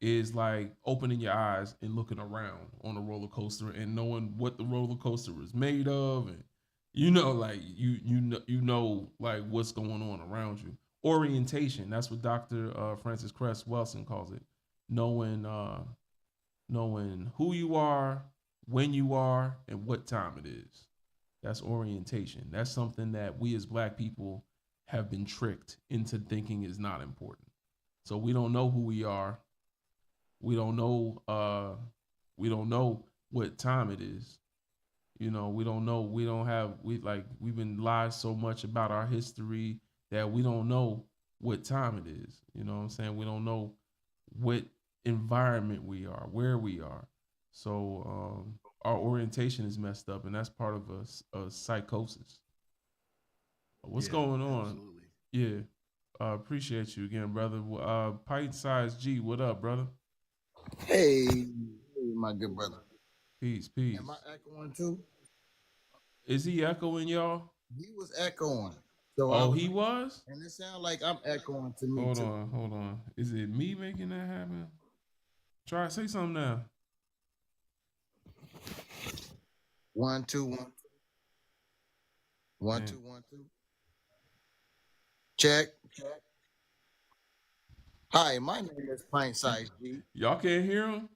is like opening your eyes and looking around on a roller coaster and knowing what the roller coaster is made of, and like you know like what's going on around you. Orientation. That's what Dr. Francis Cress Welsing calls it. Knowing knowing who you are, when you are, and what time it is. That's orientation. That's something that we as black people have been tricked into thinking is not important. So we don't know who we are. We don't know we don't know what time it is. We don't know. We've been lied so much about our history that we don't know what time it is. You know what I'm saying? We don't know what environment we are, where we are. So our orientation is messed up, and that's part of a psychosis. What's going on? Absolutely. Yeah. Appreciate you again, brother. Pint size G, what up, brother? Hey, my good brother. Peace, peace. Am I echoing too? Is he echoing, y'all? He was echoing. So he was? And it sounds like I'm echoing to me Hold too. Hold on. Is it me making that happen? Try say something now. 1 2 1 2. 1 2 1 2. Check. Hi, my name is Pint Size G. Y'all can't hear him?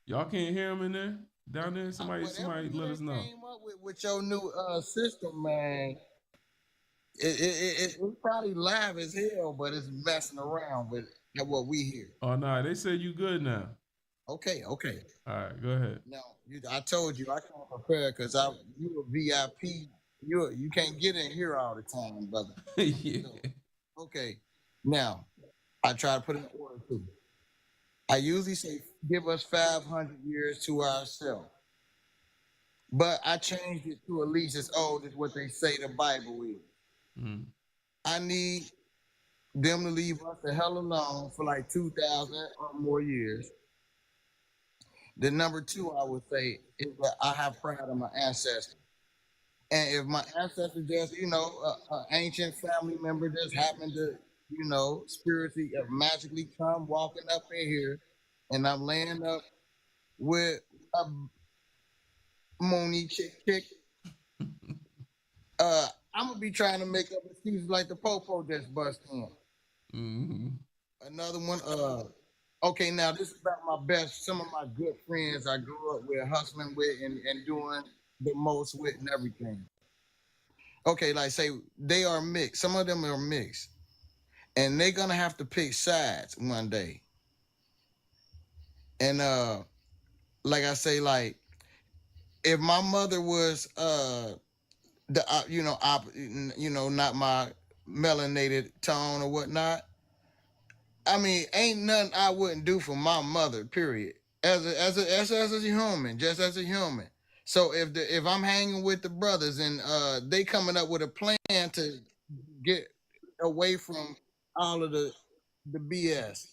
Y'all can't hear him in there? Down there? Somebody Whatever you let us done know. came up with your new system, man, it's probably live as hell, but it's messing around with what we hear. Oh nah, they said you good now. Okay. All right, go ahead. Now, I told you I can't prepare because you a VIP. You can't get in here all the time, brother. Yeah. So, okay. Now, I try to put in order too. I usually say give us 500 years to ourselves. But I changed it to at least as old as what they say the Bible is. Mm. I need them to leave us the hell alone for like 2,000 or more years. The number two, I would say, is that I have pride in my ancestors. And if my ancestors just, an ancient family member just happened to, spiritually magically come walking up in here, and I'm laying up with a Mooney chick, I'm gonna be trying to make up excuses like the popo just bust in. Mm-hmm. Another one, okay, now this is about my best, some of my good friends I grew up with, hustling with, and doing the most with and everything. Okay, like say they are mixed. Some of them are mixed, and they're gonna have to pick sides one day. And like I say, like if my mother was the not my melanated tone or whatnot, I mean, ain't nothing I wouldn't do for my mother. Period. As a human, just as a human. So if I'm hanging with the brothers and they coming up with a plan to get away from all of the BS,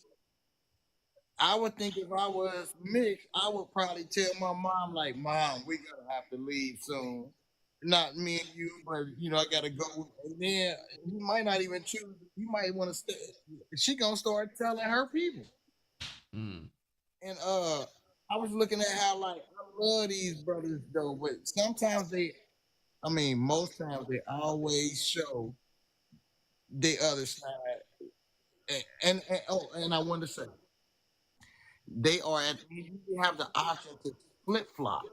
I would think if I was mixed, I would probably tell my mom like, "Mom, we gonna have to leave soon. Not me and you, but I gotta go." And then you might not even choose. You might want to stay. She gonna start telling her people. Mm. And I was looking at how like I love these brothers though, but sometimes I mean, most times they always show the other side. And I want to say they are at you have the option to flip flop.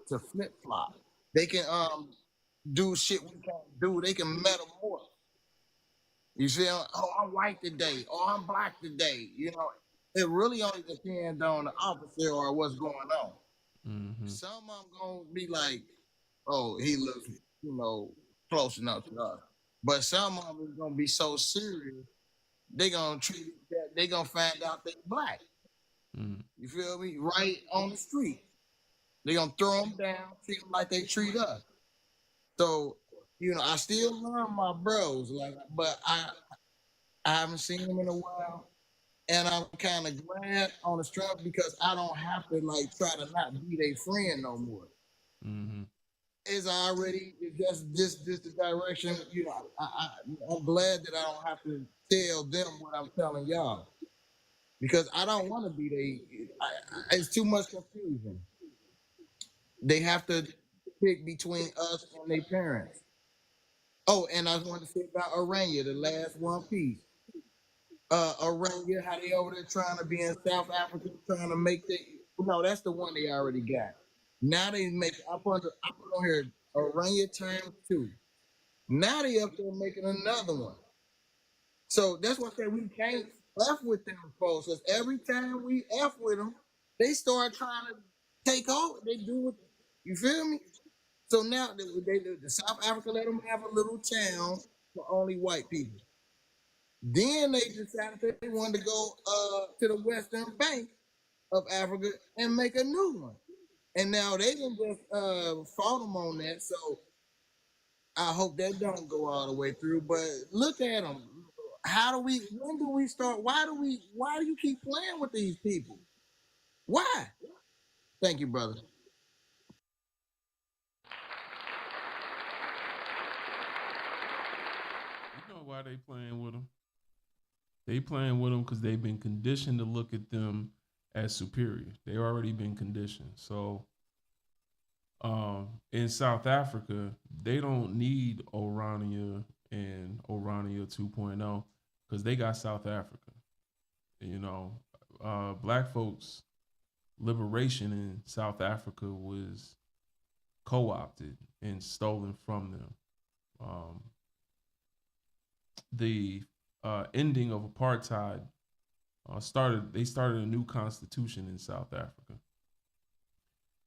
They can do shit we can't do. They can metamorph. You see, oh, I'm white today, or I'm black today. It really only depends on the officer or what's going on. Mm-hmm. Some of them gonna be like, oh, he looks, you know, close enough to us. But some of them is gonna be so serious, they gonna treat it that they gonna find out they black. Mm. You feel me? Right on the street. They gonna throw them down, treat them like they treat us. So, I still love my bros, like, but I haven't seen them in a while, and I'm kind of glad on the strength because I don't have to like try to not be their friend no more. Mm-hmm. It's already just the direction. I'm glad that I don't have to tell them what I'm telling y'all because I don't want to be it's too much confusion. They have to pick between us and their parents. Oh, and I wanted to say about Aranya, the last one piece. Aranya, how they over there trying to be in South Africa, trying to make the no, that's the one they already got. Now they make I put on here Aranya times two. Now they up there making another one. So that's why I say we can't F with them folks. Cause every time we F with them, they start trying to take over. They do it. You feel me? So now the South Africa let them have a little town for only white people. Then they decided that they wanted to go to the Western Bank of Africa and make a new one. And now they didn't just fought them on that. So I hope that don't go all the way through. But look at them. When do we start? Why do you keep playing with these people? Why? Thank you, brother. You know why they playing with them? They playing with them because they've been conditioned to look at them as superior. They already been conditioned. So in South Africa, they don't need Orania and Orania 2.0 because they got South Africa. You know, black folks' liberation in South Africa was co-opted and stolen from them. The ending of apartheid they started a new constitution in South Africa.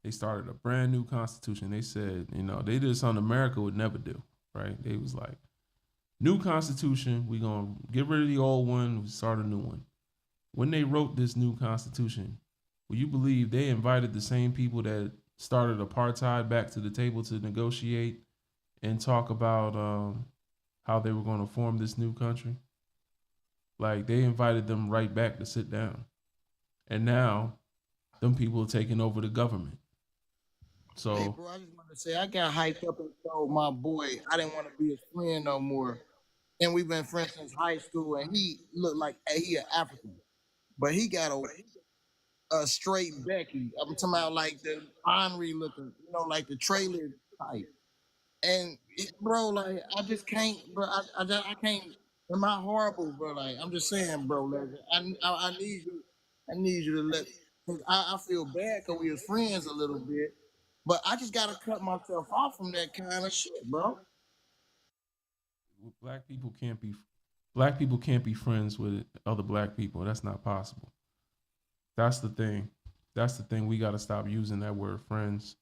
They started a brand new constitution. They said, you know, they did something America would never do, right? They was like, new constitution, we gonna get rid of the old one, we start a new one. When they wrote this new constitution, will you believe they invited the same people that started apartheid back to the table to negotiate and talk about how they were going to form this new country? Like, they invited them right back to sit down. And now, them people are taking over the government. So, Hey, bro, I just want to say I got hyped up and told my boy I didn't want to be his friend no more. And we've been friends since high school, and he looked like he an African, but he got a straight Becky. I'm talking about like the Henry looking, you know, like the trailer type. And bro, like I just can't, bro. I can't. Am I horrible, bro? Like I'm just saying, bro. Like, I need you. I need you to let. 'Cause I feel bad because we was friends a little bit, but I just gotta cut myself off from that kind of shit, bro. black people can't be friends with other black people. That's not possible. That's the thing. That's the thing. We got to stop using that word friends.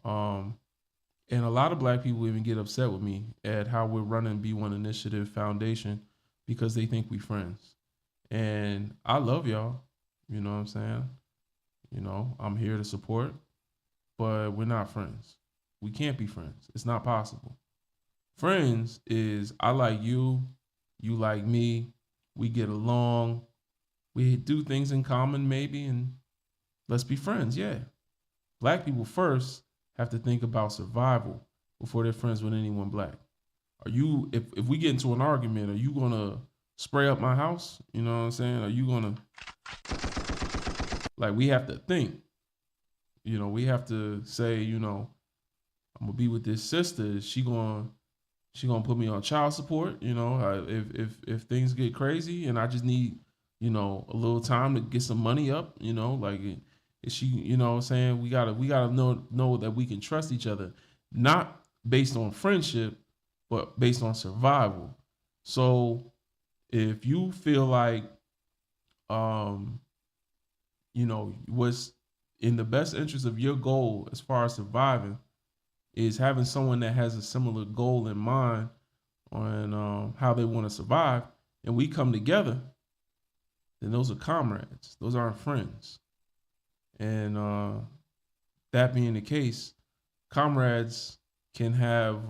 And a lot of black people even get upset with me at how we're running B1 Initiative Foundation because they think we friends. And I love y'all. You know what I'm saying? You know, I'm here to support, but we're not friends. We can't be friends. It's not possible. Friends is I like you, you like me, we get along, we do things in common maybe, and let's be friends. Yeah. Black people first have to think about survival before they're friends with anyone black. Are you, if we get into an argument, are you gonna spray up my house? You know what I'm saying? Are you gonna, like, we have to think, you know, we have to say, you know, I'm gonna be with this sister. Is she gonna put me on child support? You know, if things get crazy and I just need, you know, a little time to get some money up, you know, like, is she, you know what I'm saying? We gotta know that we can trust each other, not based on friendship, but based on survival. So if you feel like, you know, what's in the best interest of your goal as far as surviving is having someone that has a similar goal in mind on how they want to survive, and we come together, then those are comrades. Those aren't friends. And that being the case, comrades can have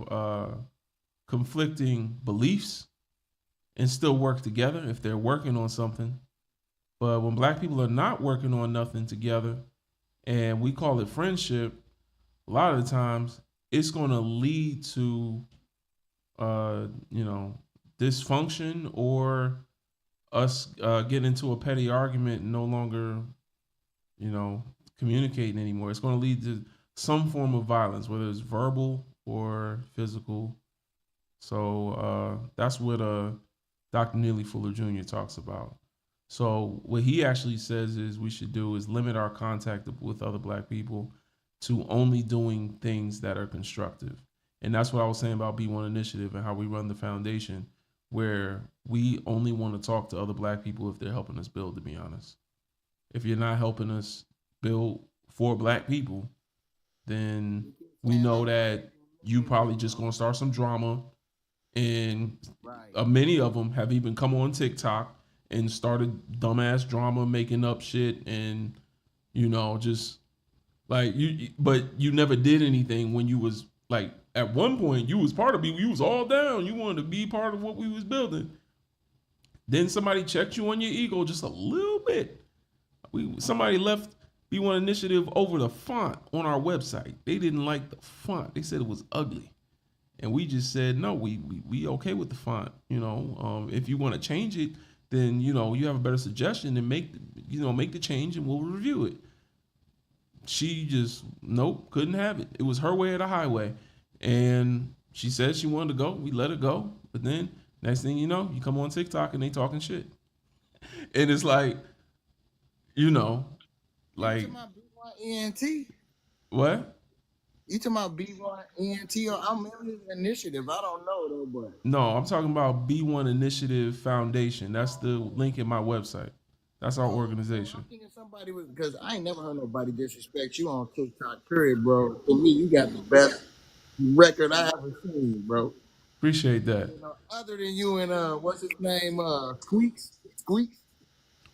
conflicting beliefs and still work together if they're working on something. But when black people are not working on nothing together and we call it friendship, a lot of the times it's going to lead to, you know, dysfunction or us getting into a petty argument and no longer, you know, communicating anymore. It's going to lead to some form of violence, whether it's verbal or physical. So that's what Dr. Neely Fuller Jr. talks about. So what he actually says is we should do is limit our contact with other black people to only doing things that are constructive. And that's what I was saying about B1 Initiative and how we run the foundation, where we only want to talk to other black people if they're helping us build, to be honest. If you're not helping us build for black people, then we know that you probably just going to start some drama. And many of them have even come on TikTok and started dumbass drama, making up shit, and, you know, just like but you never did anything when you was like, at one point you was part of me, you was all down, you wanted to be part of what we was building. Then somebody checked you on your ego just a little bit. Somebody left B1 Initiative over the font on our website. They didn't like the font. They said it was ugly. And we just said, no, we okay with the font. You know, if you want to change it, then, you know, you have a better suggestion, and make the change and we'll review it. She just, nope, couldn't have it. It was her way or the highway. And she said she wanted to go. We let her go. But then Next thing you know, you come on TikTok and they talking shit. And it's like, you know, You like, talking about B1ENT? what? You talking about B1ENT? Or I'm in his initiative. I don't know though, but No, I'm talking about B1 Initiative Foundation. That's the link in my website. That's our I'm organization. thinking somebody was, because I ain't never heard nobody disrespect you on TikTok. Period, bro. To me, you got the best record I ever seen, bro. Appreciate that. You know, other than you and what's his name, Squeaks.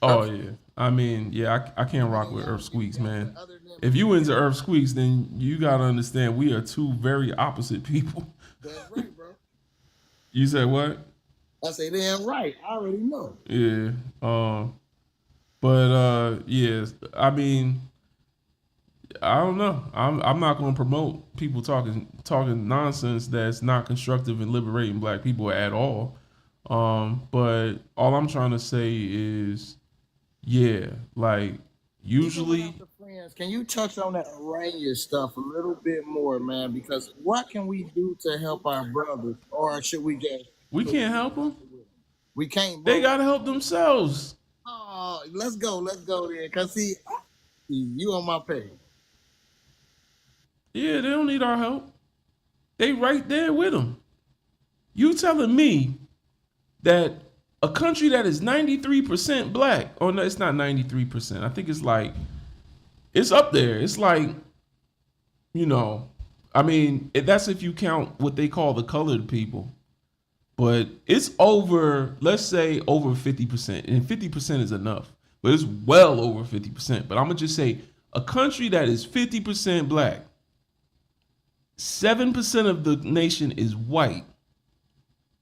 Oh Earth- yeah. I mean, yeah, I can't Other rock than with y'all Earth niggas Squeaks, got, man. but other than If you into Earth Squeaks, then you gotta understand we are two very opposite people. that's right, bro. You said what? I say damn right. I already know. Yeah. But yeah, I mean, I don't know. I'm not gonna promote people talking nonsense that's not constructive and liberating black people at all. But all I'm trying to say is, yeah, like Even usually without the friends, can you touch on that Aranya stuff a little bit more, man? Because what can we do to help our brothers, or should we just we can't help them. we can't, They bro? gotta help themselves. Oh, let's go there. Cause see, you on my page. Yeah, they don't need our help. They right there with them. You telling me that a country that is 93% black, oh no, it's not 93%. I think it's like, it's up there. It's like, you know, I mean, that's if you count what they call the colored people. But it's over, let's say over 50%. And 50% is enough. But it's well over 50%. But I'm going to just say a country that is 50% black, 7% of the nation is white.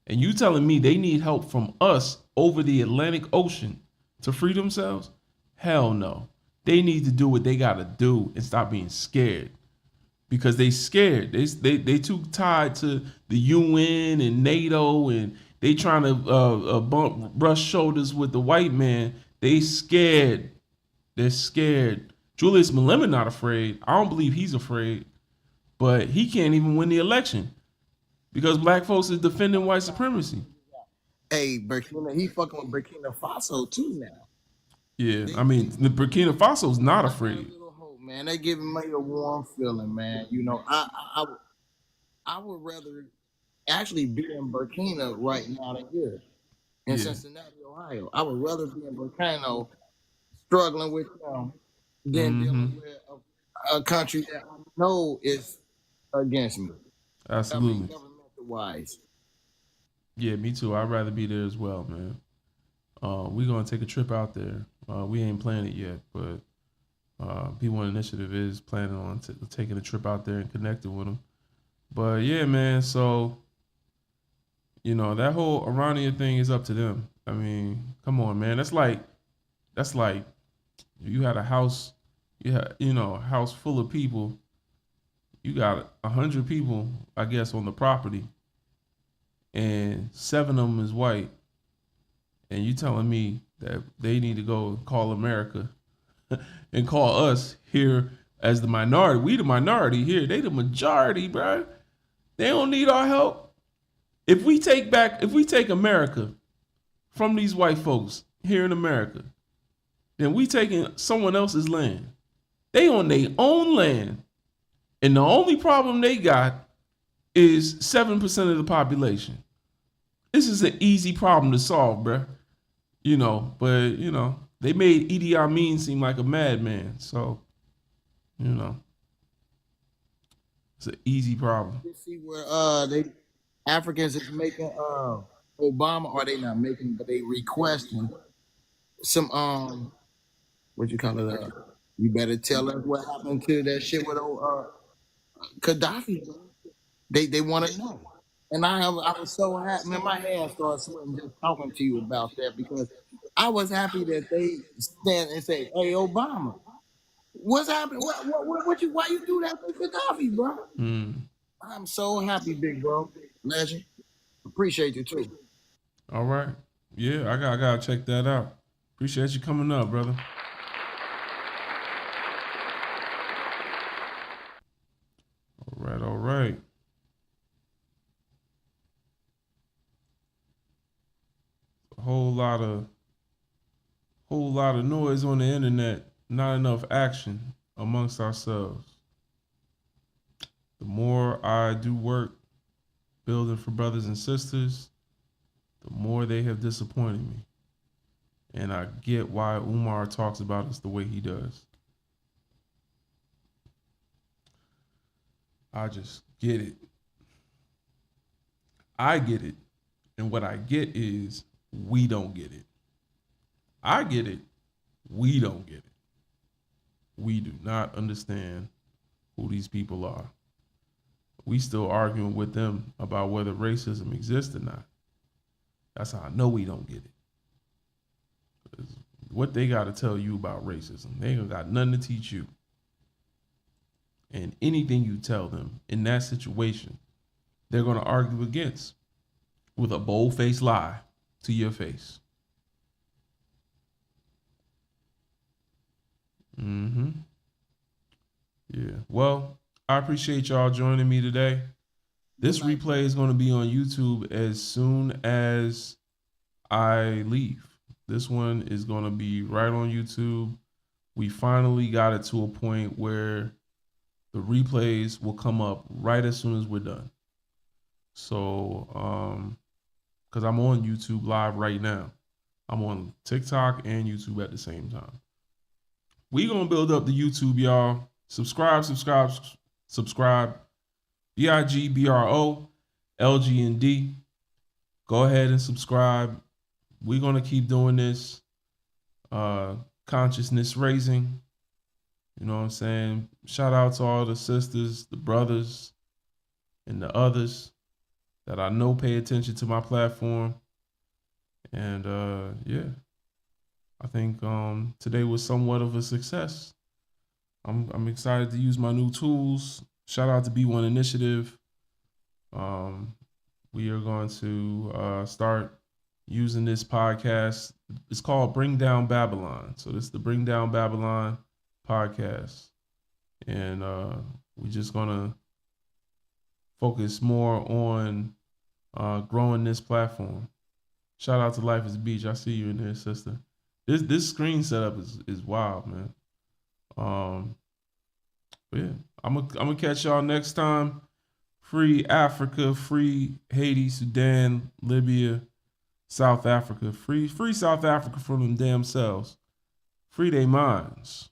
And you telling me they need help from us over the Atlantic Ocean to free themselves? Hell no. They need to do what they got to do and stop being scared. Because they scared. They too tied to the UN and NATO, and they trying to brush shoulders with the white man. They scared. They're scared. Julius Malema not afraid. I don't believe he's afraid, but he can't even win the election because black folks is defending white supremacy. Hey, Burkina, he fucking with Burkina Faso too now. Yeah, I mean the Burkina Faso's not I got a afraid. little hope, man. They giving me a warm feeling, man. You know, I would rather actually be in Burkina right now than here in Yeah. Cincinnati, Ohio. I would rather be in Burkina struggling with them than dealing with a country that I know is against me. I mean, Absolutely. governmental wise. Yeah, me too. I'd rather be there as well, man. We're gonna take a trip out there. We ain't planning it yet, but P1 Initiative is planning on taking a trip out there and connecting with them. But yeah, man. So you know that whole Iranian thing is up to them. I mean, come on, man. That's like you had a house, a house full of people. You got 100 people, I guess, on the property, and 7 of them is white. And you telling me that they need to go call America and call us here as the minority. We the minority here. They the majority, bro. They don't need our help. If we take America from these white folks here in America, then we taking someone else's land. They on their own land. And the only problem they got is 7% of the population. This is an easy problem to solve, bro. But they made Idi Amin seem like a madman. So, it's an easy problem. You see where they Africans is making Obama, or they not making, but they requesting some what you call it? You better tell us what happened to that shit with Gaddafi. They want to know, and I was so happy. Man, my hands started sweating just talking to you about that, because I was happy that they stand and say, "Hey, Obama, what's happening? Why you do that to Gaddafi, bro?" I'm so happy, big bro, legend. Appreciate you too. All right. Yeah, I gotta check that out. Appreciate you coming up, brother. All right. whole lot of noise on the internet, not enough action amongst ourselves. The more I do work building for brothers and sisters, the more they have disappointed me. And I get why Umar talks about us the way he does. I just get it. I get it. And what I get is we don't get it. I get it. We don't get it. We do not understand who these people are. We still arguing with them about whether racism exists or not. That's how I know we don't get it. 'Cause what they got to tell you about racism, they ain't got nothing to teach you. And anything you tell them in that situation, they're going to argue against with a bold-faced lie to your face. Yeah. Well, I appreciate y'all joining me today. This replay is going to be on YouTube as soon as I leave. This one is going to be right on YouTube. We finally got it to a point where the replays will come up right as soon as we're done. So, because I'm on YouTube live right now. I'm on TikTok and YouTube at the same time. We gonna build up the YouTube, y'all. Subscribe. BIGBRO, LGND. Go ahead and subscribe. We're gonna keep doing this. Consciousness raising. You know what I'm saying? Shout out to all the sisters, the brothers, and the others that I know pay attention to my platform. And yeah, I think today was somewhat of a success. I'm excited to use my new tools. Shout out to B1 Initiative. We are going to start using this podcast. It's called Bring Down Babylon. So this is the Bring Down Babylon podcast. And we're just going to focus more on growing this platform. Shout out to Life is Beach. I see you in there, sister. This screen setup is wild, man. But yeah, I'm gonna catch y'all next time. Free Africa, free Haiti, Sudan, Libya, South Africa. Free South Africa from them damn selves. Free their minds.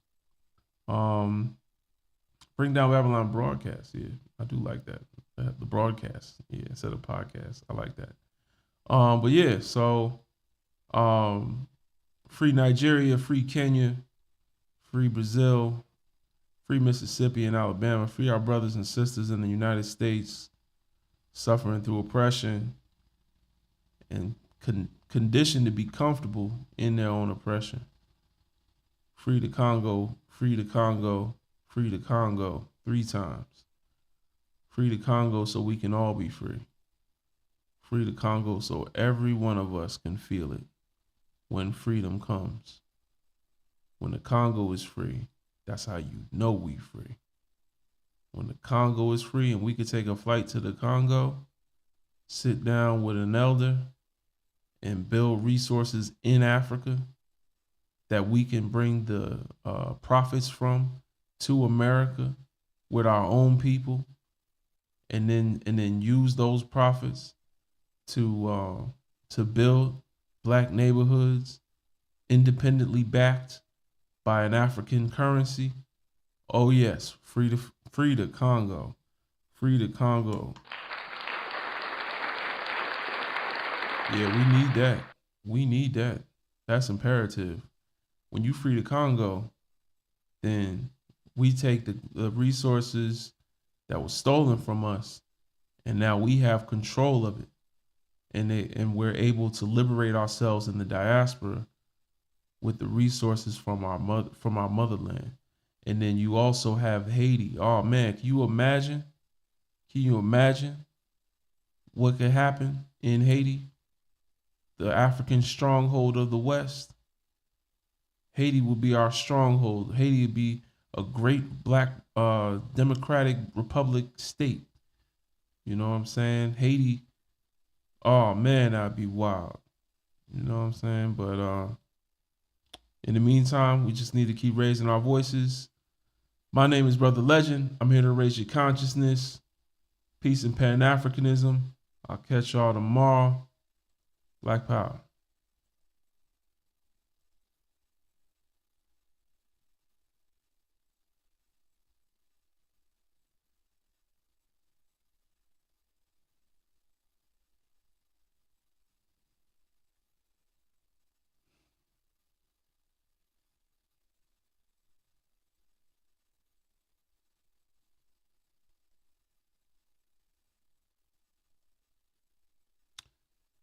Bring Down Babylon broadcast. Yeah, I do like that. The broadcast. Yeah, instead of podcast. I like that. But yeah, so free Nigeria, free Kenya, free Brazil, free Mississippi and Alabama, free our brothers and sisters in the United States suffering through oppression and conditioned to be comfortable in their own oppression. Free the Congo, free the Congo, free the Congo 3 times. Free the Congo so we can all be free. Free the Congo so every one of us can feel it when freedom comes. When the Congo is free, that's how you know we free. When the Congo is free and we could take a flight to the Congo, sit down with an elder and build resources in Africa that we can bring the profits from to America with our own people, and then use those profits to build Black neighborhoods independently backed by an African currency. Oh yes, free the Congo. Free the Congo. Yeah, we need that. We need that. That's imperative. When you free the Congo, then we take the resources that was stolen from us, and now we have control of it. And we're able to liberate ourselves in the diaspora with the resources from our motherland. And then you also have Haiti. Oh man, can you imagine what could happen in Haiti? The African stronghold of the West. Haiti will be our stronghold. Haiti will be a great Black democratic republic state. You know what I'm saying? Haiti, oh man, that'd be wild. You know what I'm saying? But in the meantime, we just need to keep raising our voices. My name is Brother Legend. I'm here to raise your consciousness, peace and Pan Africanism. I'll catch y'all tomorrow. Black Power.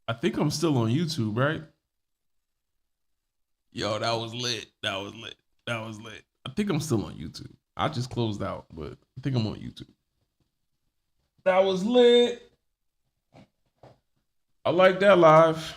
I think I'm still on YouTube, right? Yo, that was lit. That was lit. That was lit. I think I'm still on YouTube. I just closed out, but I think I'm on YouTube. That was lit. I like that live.